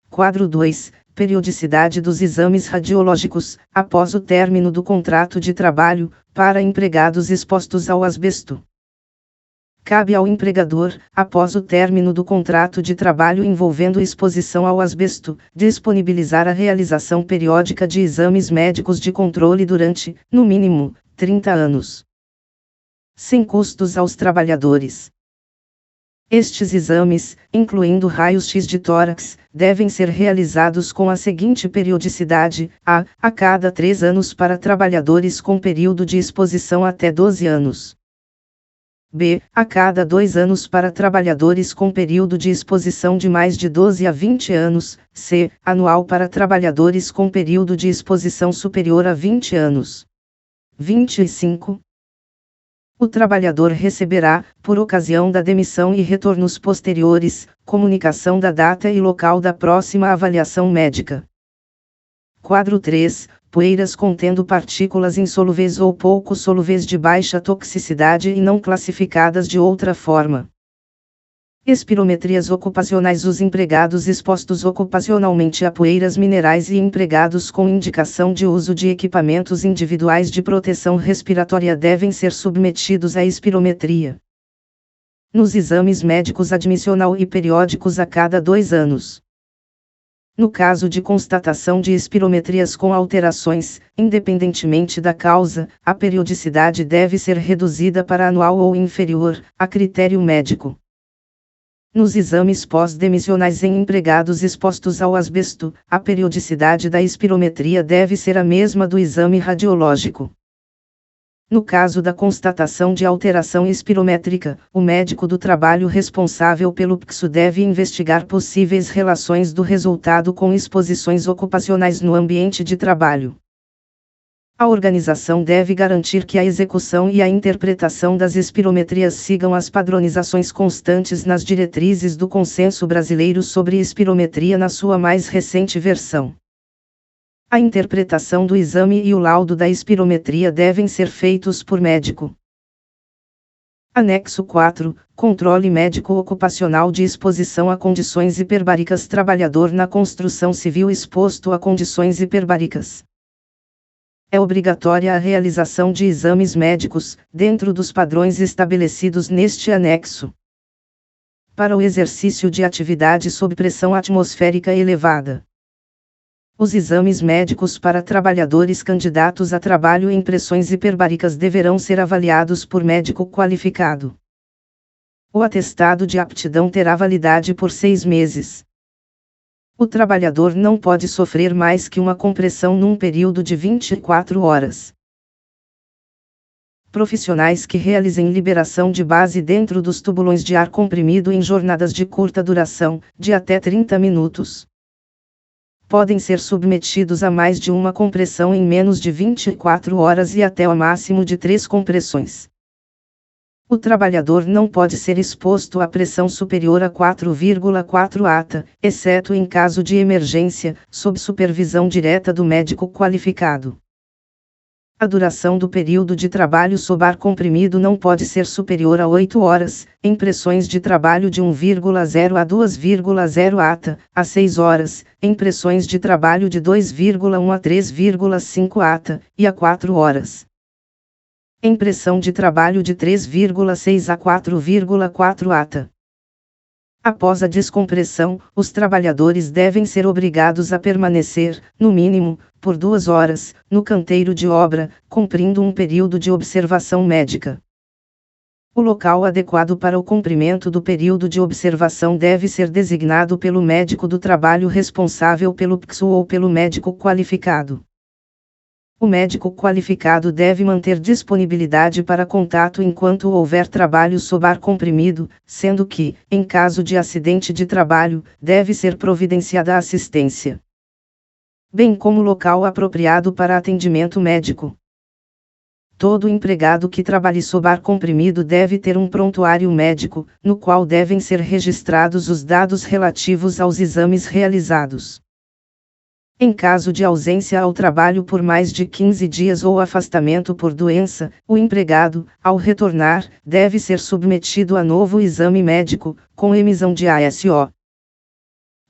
Quadro 2. Periodicidade dos exames radiológicos, após o término do contrato de trabalho, para empregados expostos ao asbesto. Cabe ao empregador, após o término do contrato de trabalho envolvendo exposição ao asbesto, disponibilizar a realização periódica de exames médicos de controle durante, no mínimo, 30 anos. Sem custos aos trabalhadores. Estes exames, incluindo raios-x de tórax, devem ser realizados com a seguinte periodicidade: a cada 3 anos para trabalhadores com período de exposição até 12 anos. B. A cada 2 anos para trabalhadores com período de exposição de mais de 12 a 20 anos. C. Anual para trabalhadores com período de exposição superior a 20 anos. 25. O trabalhador receberá, por ocasião da demissão e retornos posteriores, comunicação da data e local da próxima avaliação médica. Quadro 3. Poeiras contendo partículas insolúveis ou pouco solúveis de baixa toxicidade e não classificadas de outra forma. Espirometrias ocupacionais. Os empregados expostos ocupacionalmente a poeiras minerais e empregados com indicação de uso de equipamentos individuais de proteção respiratória devem ser submetidos à espirometria. Nos exames médicos admissional e periódicos a cada 2 anos. No caso de constatação de espirometrias com alterações, independentemente da causa, a periodicidade deve ser reduzida para anual ou inferior, a critério médico. Nos exames pós-demissionais em empregados expostos ao asbesto, a periodicidade da espirometria deve ser a mesma do exame radiológico. No caso da constatação de alteração espirométrica, o médico do trabalho responsável pelo PCSU deve investigar possíveis relações do resultado com exposições ocupacionais no ambiente de trabalho. A organização deve garantir que a execução e a interpretação das espirometrias sigam as padronizações constantes nas diretrizes do Consenso Brasileiro sobre Espirometria na sua mais recente versão. A interpretação do exame e o laudo da espirometria devem ser feitos por médico. Anexo 4. Controle médico ocupacional de exposição a condições hiperbáricas. Trabalhador na construção civil exposto a condições hiperbáricas. É obrigatória a realização de exames médicos, dentro dos padrões estabelecidos neste anexo. Para o exercício de atividade sob pressão atmosférica elevada. Os exames médicos para trabalhadores candidatos a trabalho em pressões hiperbáricas deverão ser avaliados por médico qualificado. O atestado de aptidão terá validade por 6 meses. O trabalhador não pode sofrer mais que uma compressão num período de 24 horas. Profissionais que realizem liberação de base dentro dos tubulões de ar comprimido em jornadas de curta duração, de até 30 minutos, podem ser submetidos a mais de uma compressão em menos de 24 horas e até ao máximo de 3 compressões. O trabalhador não pode ser exposto a pressão superior a 4,4 atm, exceto em caso de emergência, sob supervisão direta do médico qualificado. A duração do período de trabalho sob ar comprimido não pode ser superior a 8 horas, em pressões de trabalho de 1,0 a 2,0 atm, a 6 horas, em pressões de trabalho de 2,1 a 3,5 atm, e a 4 horas. Em pressão de trabalho de 3,6 a 4,4 atm. Após a descompressão, os trabalhadores devem ser obrigados a permanecer, no mínimo, por 2 horas, no canteiro de obra, cumprindo um período de observação médica. O local adequado para o cumprimento do período de observação deve ser designado pelo médico do trabalho responsável pelo PCSU ou pelo médico qualificado. O médico qualificado deve manter disponibilidade para contato enquanto houver trabalho sob ar comprimido, sendo que, em caso de acidente de trabalho, deve ser providenciada assistência, bem como local apropriado para atendimento médico. Todo empregado que trabalhe sob ar comprimido deve ter um prontuário médico, no qual devem ser registrados os dados relativos aos exames realizados. Em caso de ausência ao trabalho por mais de 15 dias ou afastamento por doença, o empregado, ao retornar, deve ser submetido a novo exame médico, com emissão de ASO.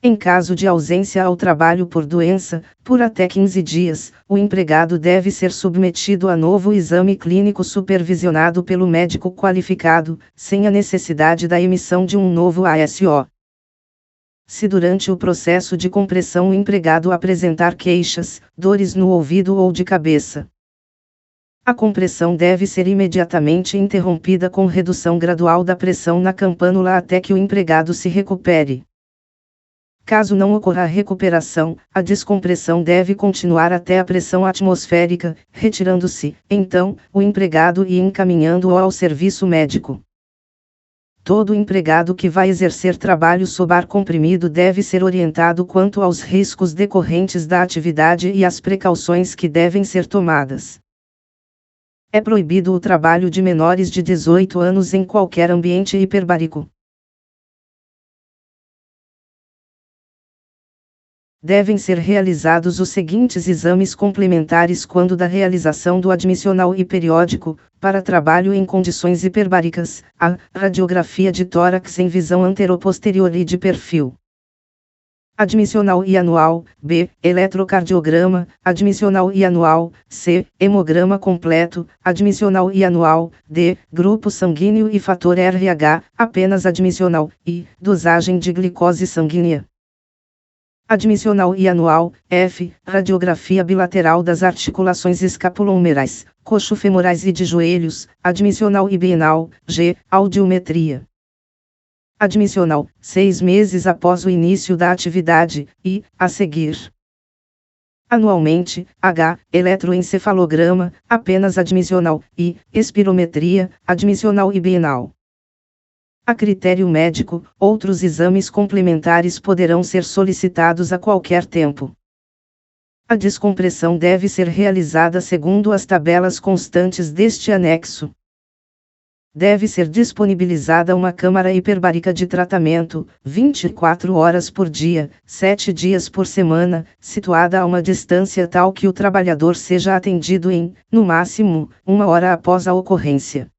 Em caso de ausência ao trabalho por doença, por até 15 dias, o empregado deve ser submetido a novo exame clínico supervisionado pelo médico qualificado, sem a necessidade da emissão de um novo ASO. Se durante o processo de compressão o empregado apresentar queixas, dores no ouvido ou de cabeça, a compressão deve ser imediatamente interrompida com redução gradual da pressão na campânula até que o empregado se recupere. Caso não ocorra a recuperação, a descompressão deve continuar até a pressão atmosférica, retirando-se, então, o empregado e encaminhando-o ao serviço médico. Todo empregado que vai exercer trabalho sob ar comprimido deve ser orientado quanto aos riscos decorrentes da atividade e às precauções que devem ser tomadas. É proibido o trabalho de menores de 18 anos em qualquer ambiente hiperbárico. Devem ser realizados os seguintes exames complementares quando da realização do admissional e periódico, para trabalho em condições hiperbáricas: a. Radiografia de tórax em visão anteroposterior e de perfil. Admissional e anual; b. Eletrocardiograma, admissional e anual; c. Hemograma completo, admissional e anual; d. Grupo sanguíneo e fator RH, apenas admissional; e. Dosagem de glicose sanguínea. Admissional e anual; f. Radiografia bilateral das articulações escapulohumerais, coxofemorais e de joelhos, admissional e bienal; g. Audiometria. Admissional, 6 meses após o início da atividade, e, a seguir. Anualmente, h. Eletroencefalograma, apenas admissional, e, espirometria, admissional e bienal. A critério médico, outros exames complementares poderão ser solicitados a qualquer tempo. A descompressão deve ser realizada segundo as tabelas constantes deste anexo. Deve ser disponibilizada uma câmara hiperbárica de tratamento, 24 horas por dia, 7 dias por semana, situada a uma distância tal que o trabalhador seja atendido em, no máximo, 1 hora após a ocorrência.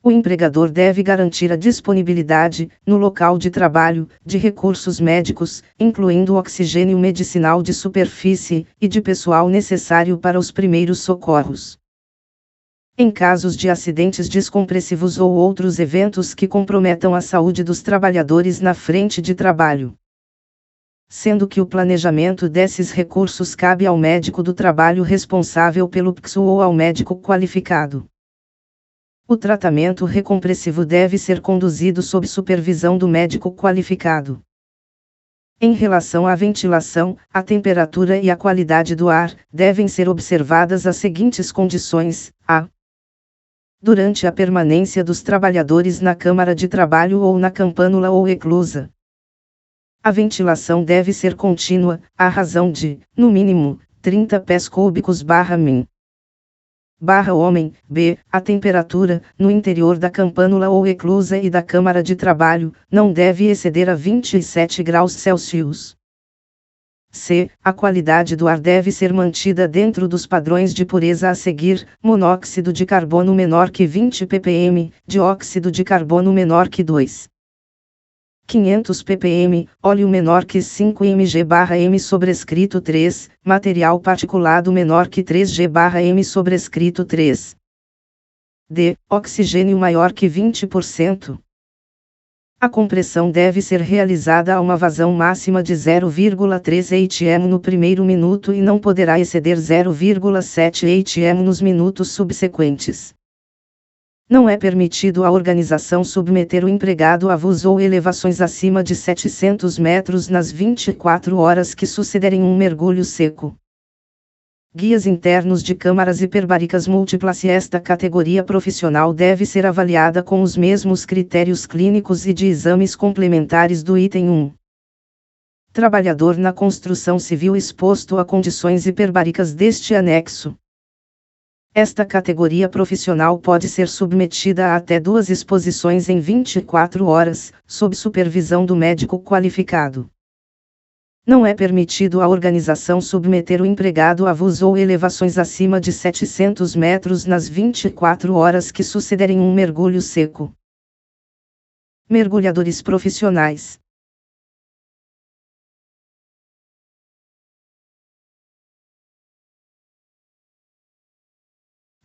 O empregador deve garantir a disponibilidade, no local de trabalho, de recursos médicos, incluindo oxigênio medicinal de superfície, e de pessoal necessário para os primeiros socorros. Em casos de acidentes descompressivos ou outros eventos que comprometam a saúde dos trabalhadores na frente de trabalho. Sendo que o planejamento desses recursos cabe ao médico do trabalho responsável pelo PCSU ou ao médico qualificado. O tratamento recompressivo deve ser conduzido sob supervisão do médico qualificado. Em relação à ventilação, a temperatura e a qualidade do ar, devem ser observadas as seguintes condições: a. Durante a permanência dos trabalhadores na câmara de trabalho ou na campânula ou eclusa. A ventilação deve ser contínua, à razão de, no mínimo, 30 pés cúbicos min. Homem, b. A temperatura, no interior da campânula ou eclusa e da câmara de trabalho, não deve exceder a 27 graus Celsius. C. A qualidade do ar deve ser mantida dentro dos padrões de pureza a seguir: monóxido de carbono menor que 20 ppm, dióxido de carbono menor que 2.500 ppm, óleo menor que 5 mg/m sobrescrito 3, material particulado menor que 3 g/m sobrescrito 3. D. Oxigênio maior que 20%. A compressão deve ser realizada a uma vazão máxima de 0,3 atm no primeiro minuto e não poderá exceder 0,7 atm nos minutos subsequentes. Não é permitido à organização submeter o empregado a voos ou elevações acima de 700 metros nas 24 horas que sucederem um mergulho seco. Guias internos de câmaras hiperbáricas múltiplas. Esta categoria profissional deve ser avaliada com os mesmos critérios clínicos e de exames complementares do item 1. Trabalhador na construção civil exposto a condições hiperbáricas deste anexo. Esta categoria profissional pode ser submetida a até 2 exposições em 24 horas, sob supervisão do médico qualificado. Não é permitido à organização submeter o empregado a voos ou elevações acima de 700 metros nas 24 horas que sucederem um mergulho seco. Mergulhadores profissionais.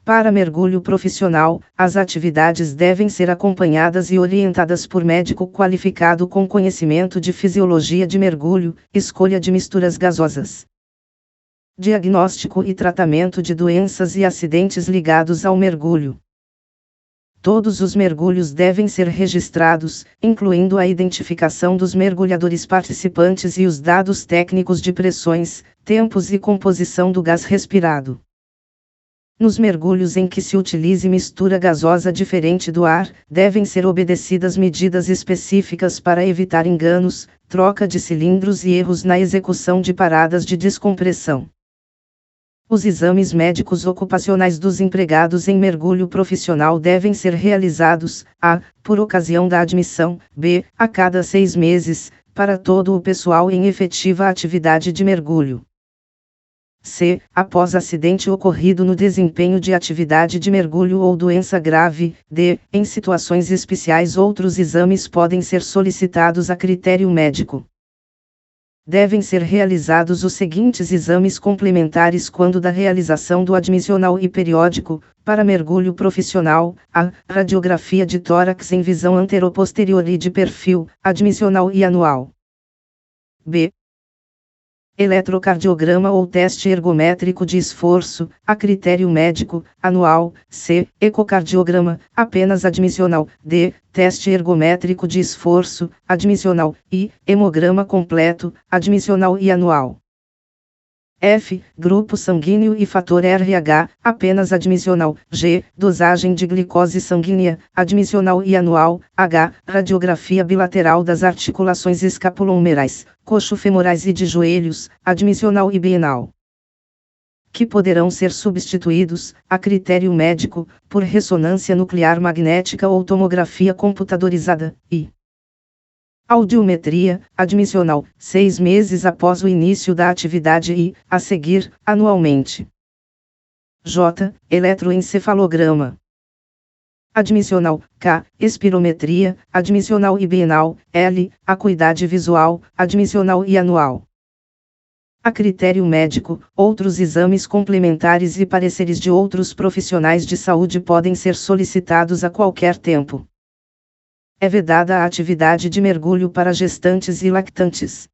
Para mergulho profissional, as atividades devem ser acompanhadas e orientadas por médico qualificado com conhecimento de fisiologia de mergulho, escolha de misturas gasosas, diagnóstico e tratamento de doenças e acidentes ligados ao mergulho. Todos os mergulhos devem ser registrados, incluindo a identificação dos mergulhadores participantes e os dados técnicos de pressões, tempos e composição do gás respirado. Nos mergulhos em que se utilize mistura gasosa diferente do ar, devem ser obedecidas medidas específicas para evitar enganos, troca de cilindros e erros na execução de paradas de descompressão. Os exames médicos ocupacionais dos empregados em mergulho profissional devem ser realizados, a. por ocasião da admissão, b. a cada 6 meses, para todo o pessoal em efetiva atividade de mergulho. C. Após acidente ocorrido no desempenho de atividade de mergulho ou doença grave. D. Em situações especiais outros exames podem ser solicitados a critério médico. Devem ser realizados os seguintes exames complementares quando da realização do admissional e periódico: para mergulho profissional, a. Radiografia de tórax em visão anteroposterior e de perfil, admissional e anual. B. Eletrocardiograma ou teste ergométrico de esforço, a critério médico, anual. C. Ecocardiograma, apenas admissional. D. Teste ergométrico de esforço, admissional. I. Hemograma completo, admissional e anual. F. Grupo sanguíneo e fator RH, apenas admissional. G. Dosagem de glicose sanguínea, admissional e anual. H. Radiografia bilateral das articulações escapulohumerais, coxofemorais e de joelhos, admissional e bienal. Que poderão ser substituídos, a critério médico, por ressonância nuclear magnética ou tomografia computadorizada. I. Audiometria, admissional, 6 meses após o início da atividade e, a seguir, anualmente. J. Eletroencefalograma. Admissional. K. Espirometria, admissional e bienal. L. Acuidade visual, admissional e anual. A critério médico, outros exames complementares e pareceres de outros profissionais de saúde podem ser solicitados a qualquer tempo. É vedada a atividade de mergulho para gestantes e lactantes.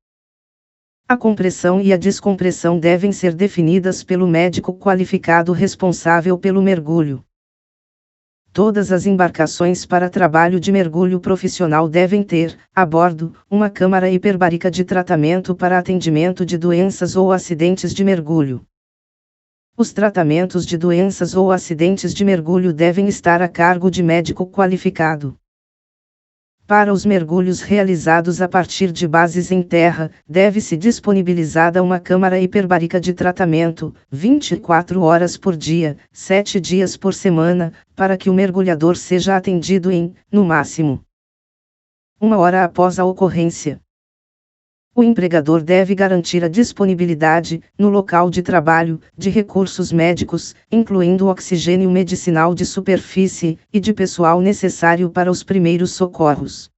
A compressão e a descompressão devem ser definidas pelo médico qualificado responsável pelo mergulho. Todas as embarcações para trabalho de mergulho profissional devem ter, a bordo, uma câmara hiperbárica de tratamento para atendimento de doenças ou acidentes de mergulho. Os tratamentos de doenças ou acidentes de mergulho devem estar a cargo de médico qualificado. Para os mergulhos realizados a partir de bases em terra, deve-se disponibilizada uma câmara hiperbárica de tratamento, 24 horas por dia, 7 dias por semana, para que o mergulhador seja atendido em, no máximo, 1 hora após a ocorrência. O empregador deve garantir a disponibilidade, no local de trabalho, de recursos médicos, incluindo oxigênio medicinal de superfície, e de pessoal necessário para os primeiros socorros.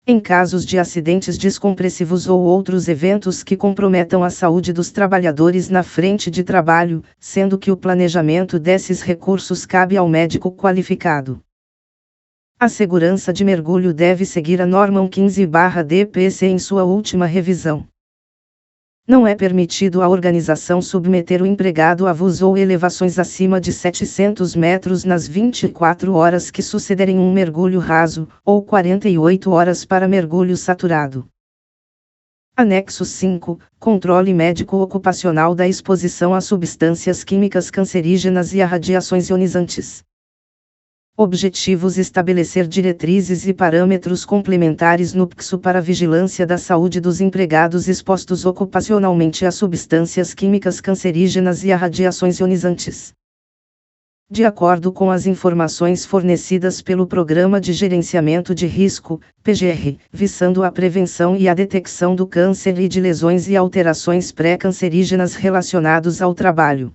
Em casos de acidentes descompressivos ou outros eventos que comprometam a saúde dos trabalhadores na frente de trabalho, sendo que o planejamento desses recursos cabe ao médico qualificado. A segurança de mergulho deve seguir a norma 15/DPC em sua última revisão. Não é permitido à organização submeter o empregado a voos ou elevações acima de 700 metros nas 24 horas que sucederem um mergulho raso, ou 48 horas para mergulho saturado. Anexo 5. Controle médico ocupacional da exposição a substâncias químicas cancerígenas e a radiações ionizantes. Objetivos: estabelecer diretrizes e parâmetros complementares no PCSU para a vigilância da saúde dos empregados expostos ocupacionalmente a substâncias químicas cancerígenas e a radiações ionizantes. De acordo com as informações fornecidas pelo Programa de Gerenciamento de Risco, PGR, visando a prevenção e a detecção do câncer e de lesões e alterações pré-cancerígenas relacionados ao trabalho.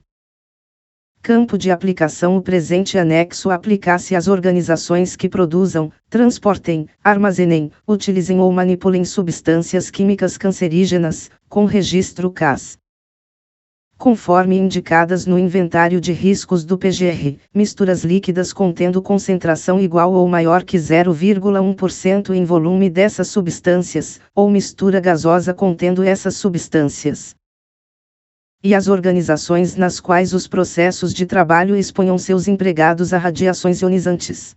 Campo de aplicação: o presente anexo aplica-se às organizações que produzam, transportem, armazenem, utilizem ou manipulem substâncias químicas cancerígenas, com registro CAS. Conforme indicadas no inventário de riscos do PGR, misturas líquidas contendo concentração igual ou maior que 0,1% em volume dessas substâncias, ou mistura gasosa contendo essas substâncias. E as organizações nas quais os processos de trabalho exponham seus empregados a radiações ionizantes.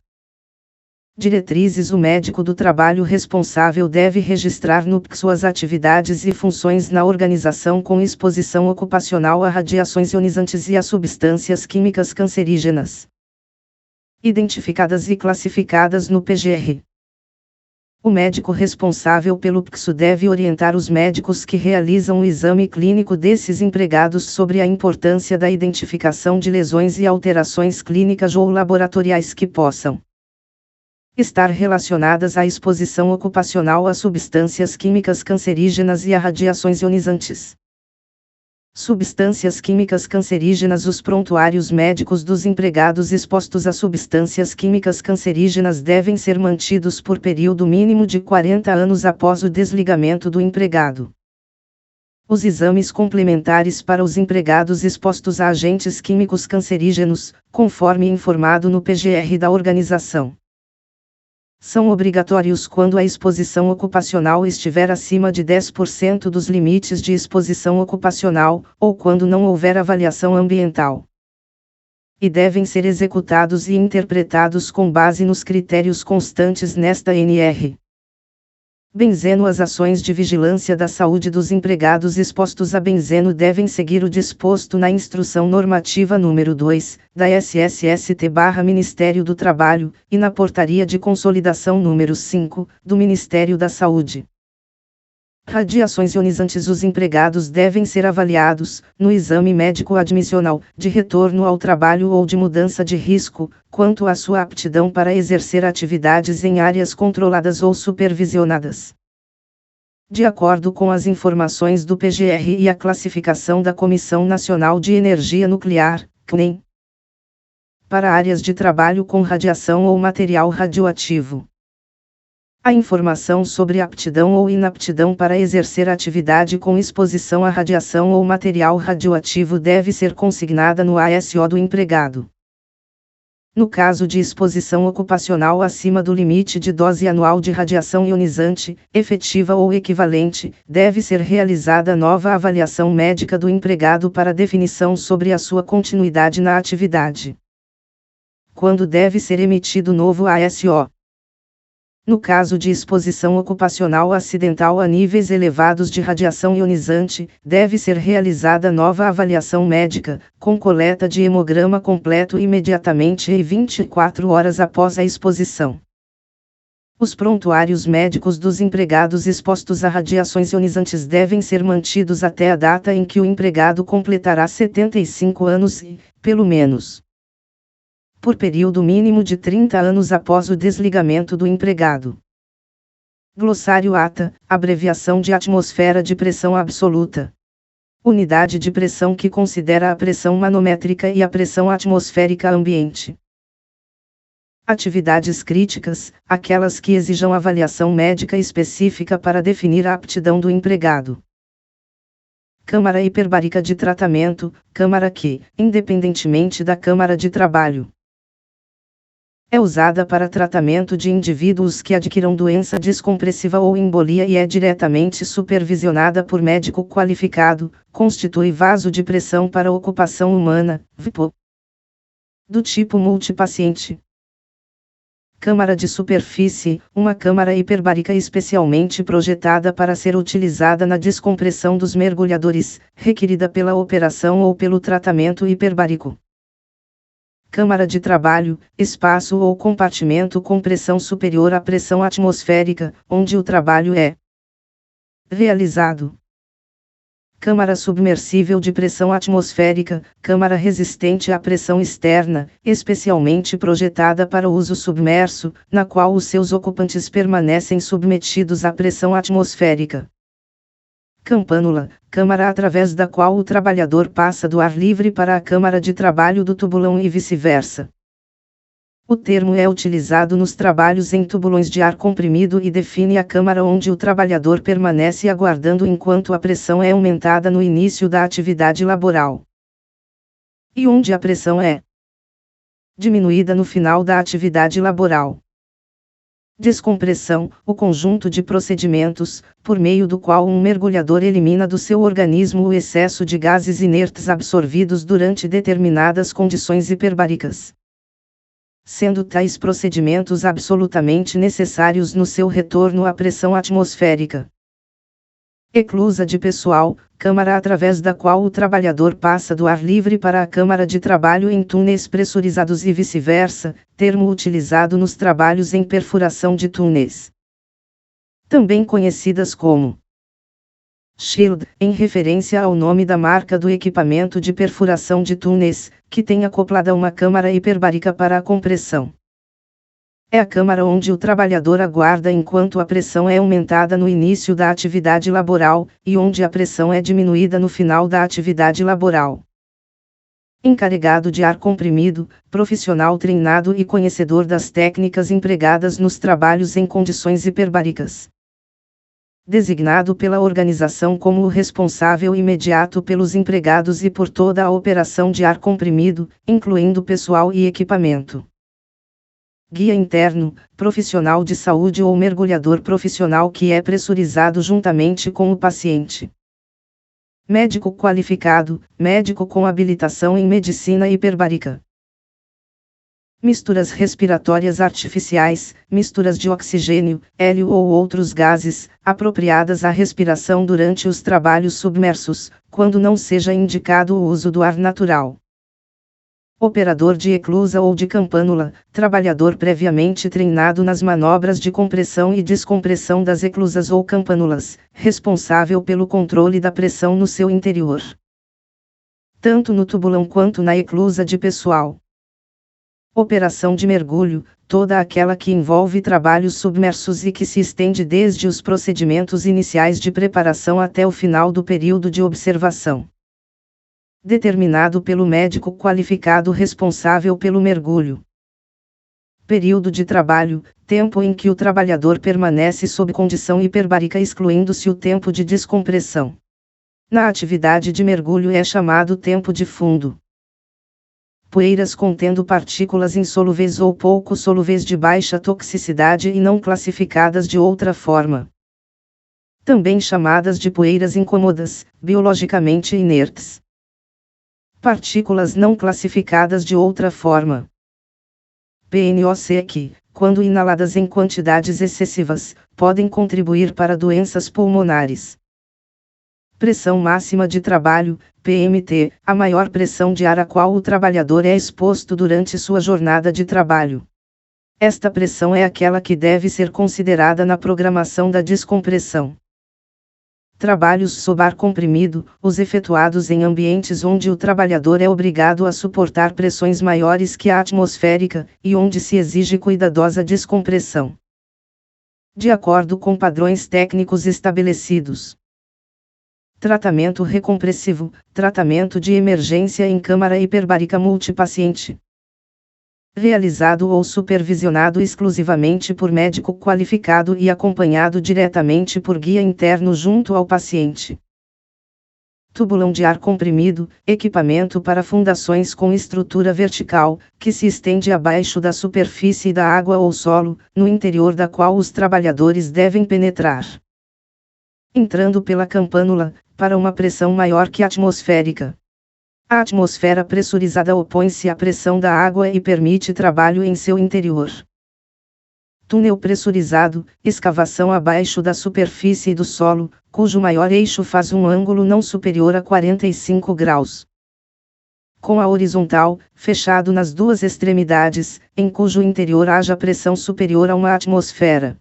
Diretrizes: o médico do trabalho responsável deve registrar no PCSU as atividades e funções na organização com exposição ocupacional a radiações ionizantes e a substâncias químicas cancerígenas identificadas e classificadas no PGR. O médico responsável pelo PCSU deve orientar os médicos que realizam o exame clínico desses empregados sobre a importância da identificação de lesões e alterações clínicas ou laboratoriais que possam estar relacionadas à exposição ocupacional a substâncias químicas cancerígenas e a radiações ionizantes. Substâncias químicas cancerígenas: os prontuários médicos dos empregados expostos a substâncias químicas cancerígenas devem ser mantidos por período mínimo de 40 anos após o desligamento do empregado. Os exames complementares para os empregados expostos a agentes químicos cancerígenos, conforme informado no PGR da organização, são obrigatórios quando a exposição ocupacional estiver acima de 10% dos limites de exposição ocupacional, ou quando não houver avaliação ambiental. E devem ser executados e interpretados com base nos critérios constantes nesta NR. Benzeno: as ações de vigilância da saúde dos empregados expostos a benzeno devem seguir o disposto na Instrução Normativa número 2, da SSST/Ministério do Trabalho, e na Portaria de Consolidação número 5, do Ministério da Saúde. Radiações ionizantes: os empregados devem ser avaliados, no exame médico admissional, de retorno ao trabalho ou de mudança de risco, quanto à sua aptidão para exercer atividades em áreas controladas ou supervisionadas. De acordo com as informações do PGR e a classificação da Comissão Nacional de Energia Nuclear, CNEM, para áreas de trabalho com radiação ou material radioativo. A informação sobre aptidão ou inaptidão para exercer atividade com exposição à radiação ou material radioativo deve ser consignada no ASO do empregado. No caso de exposição ocupacional acima do limite de dose anual de radiação ionizante, efetiva ou equivalente, deve ser realizada nova avaliação médica do empregado para definição sobre a sua continuidade na atividade. quando deve ser emitido novo ASO. No caso de exposição ocupacional acidental a níveis elevados de radiação ionizante, deve ser realizada nova avaliação médica, com coleta de hemograma completo imediatamente e 24 horas após a exposição. Os prontuários médicos dos empregados expostos a radiações ionizantes devem ser mantidos até a data em que o empregado completará 75 anos e, pelo menos, por período mínimo de 30 anos após o desligamento do empregado. Glossário ATA, abreviação de atmosfera de pressão absoluta. Unidade de pressão que considera a pressão manométrica e a pressão atmosférica ambiente. Atividades críticas, aquelas que exijam avaliação médica específica para definir a aptidão do empregado. Câmara hiperbárica de tratamento, câmara que, independentemente da câmara de trabalho, é usada para tratamento de indivíduos que adquiram doença descompressiva ou embolia e é diretamente supervisionada por médico qualificado, constitui vaso de pressão para ocupação humana, VPO, do tipo multipaciente. Câmara de superfície, uma câmara hiperbárica especialmente projetada para ser utilizada na descompressão dos mergulhadores, requerida pela operação ou pelo tratamento hiperbárico. Câmara de trabalho, espaço ou compartimento com pressão superior à pressão atmosférica, onde o trabalho é realizado. Câmara submersível de pressão atmosférica, câmara resistente à pressão externa, especialmente projetada para uso submerso, na qual os seus ocupantes permanecem submetidos à pressão atmosférica. Campânula, câmara através da qual o trabalhador passa do ar livre para a câmara de trabalho do tubulão e vice-versa. O termo é utilizado nos trabalhos em tubulões de ar comprimido e define a câmara onde o trabalhador permanece aguardando enquanto a pressão é aumentada no início da atividade laboral, e onde a pressão é diminuída no final da atividade laboral. Descompressão, o conjunto de procedimentos, por meio do qual um mergulhador elimina do seu organismo o excesso de gases inertes absorvidos durante determinadas condições hiperbáricas, sendo tais procedimentos absolutamente necessários no seu retorno à pressão atmosférica. Eclusa de pessoal, câmara através da qual o trabalhador passa do ar livre para a câmara de trabalho em túneis pressurizados e vice-versa, termo utilizado nos trabalhos em perfuração de túneis, também conhecidas como Shield, em referência ao nome da marca do equipamento de perfuração de túneis, que tem acoplada uma câmara hiperbárica para a compressão. É a câmara onde o trabalhador aguarda enquanto a pressão é aumentada no início da atividade laboral, e onde a pressão é diminuída no final da atividade laboral. Encarregado de ar comprimido, profissional treinado e conhecedor das técnicas empregadas nos trabalhos em condições hiperbáricas. Designado pela organização como o responsável imediato pelos empregados e por toda a operação de ar comprimido, incluindo pessoal e equipamento. Guia interno, profissional de saúde ou mergulhador profissional que é pressurizado juntamente com o paciente. Médico qualificado, médico com habilitação em medicina hiperbárica. Misturas respiratórias artificiais, misturas de oxigênio, hélio ou outros gases, apropriadas à respiração durante os trabalhos submersos, quando não seja indicado o uso do ar natural. Operador de eclusa ou de campânula, trabalhador previamente treinado nas manobras de compressão e descompressão das eclusas ou campânulas, responsável pelo controle da pressão no seu interior, tanto no tubulão quanto na eclusa de pessoal. Operação de mergulho, toda aquela que envolve trabalhos submersos e que se estende desde os procedimentos iniciais de preparação até o final do período de observação. Determinado pelo médico qualificado responsável pelo mergulho. Período de trabalho, tempo em que o trabalhador permanece sob condição hiperbárica excluindo-se o tempo de descompressão. Na atividade de mergulho é chamado tempo de fundo. Poeiras contendo partículas insolúveis ou pouco solúveis de baixa toxicidade e não classificadas de outra forma. Também chamadas de poeiras incômodas, biologicamente inertes. Partículas não classificadas de outra forma. PNOC que, quando inaladas em quantidades excessivas, podem contribuir para doenças pulmonares. Pressão máxima de trabalho, PMT, a maior pressão de ar a qual o trabalhador é exposto durante sua jornada de trabalho. Esta pressão é aquela que deve ser considerada na programação da descompressão. Trabalhos sob ar comprimido, os efetuados em ambientes onde o trabalhador é obrigado a suportar pressões maiores que a atmosférica, e onde se exige cuidadosa descompressão. De acordo com padrões técnicos estabelecidos. Tratamento recompressivo, tratamento de emergência em câmara hiperbárica multipaciente. Realizado ou supervisionado exclusivamente por médico qualificado e acompanhado diretamente por guia interno junto ao paciente. Tubulão de ar comprimido, equipamento para fundações com estrutura vertical, que se estende abaixo da superfície da água ou solo, no interior da qual os trabalhadores devem penetrar. Entrando pela campânula, para uma pressão maior que a atmosférica. A atmosfera pressurizada opõe-se à pressão da água e permite trabalho em seu interior. Túnel pressurizado, escavação abaixo da superfície do solo, cujo maior eixo faz um ângulo não superior a 45 graus. Com a horizontal, fechado nas duas extremidades, em cujo interior haja pressão superior a uma atmosfera.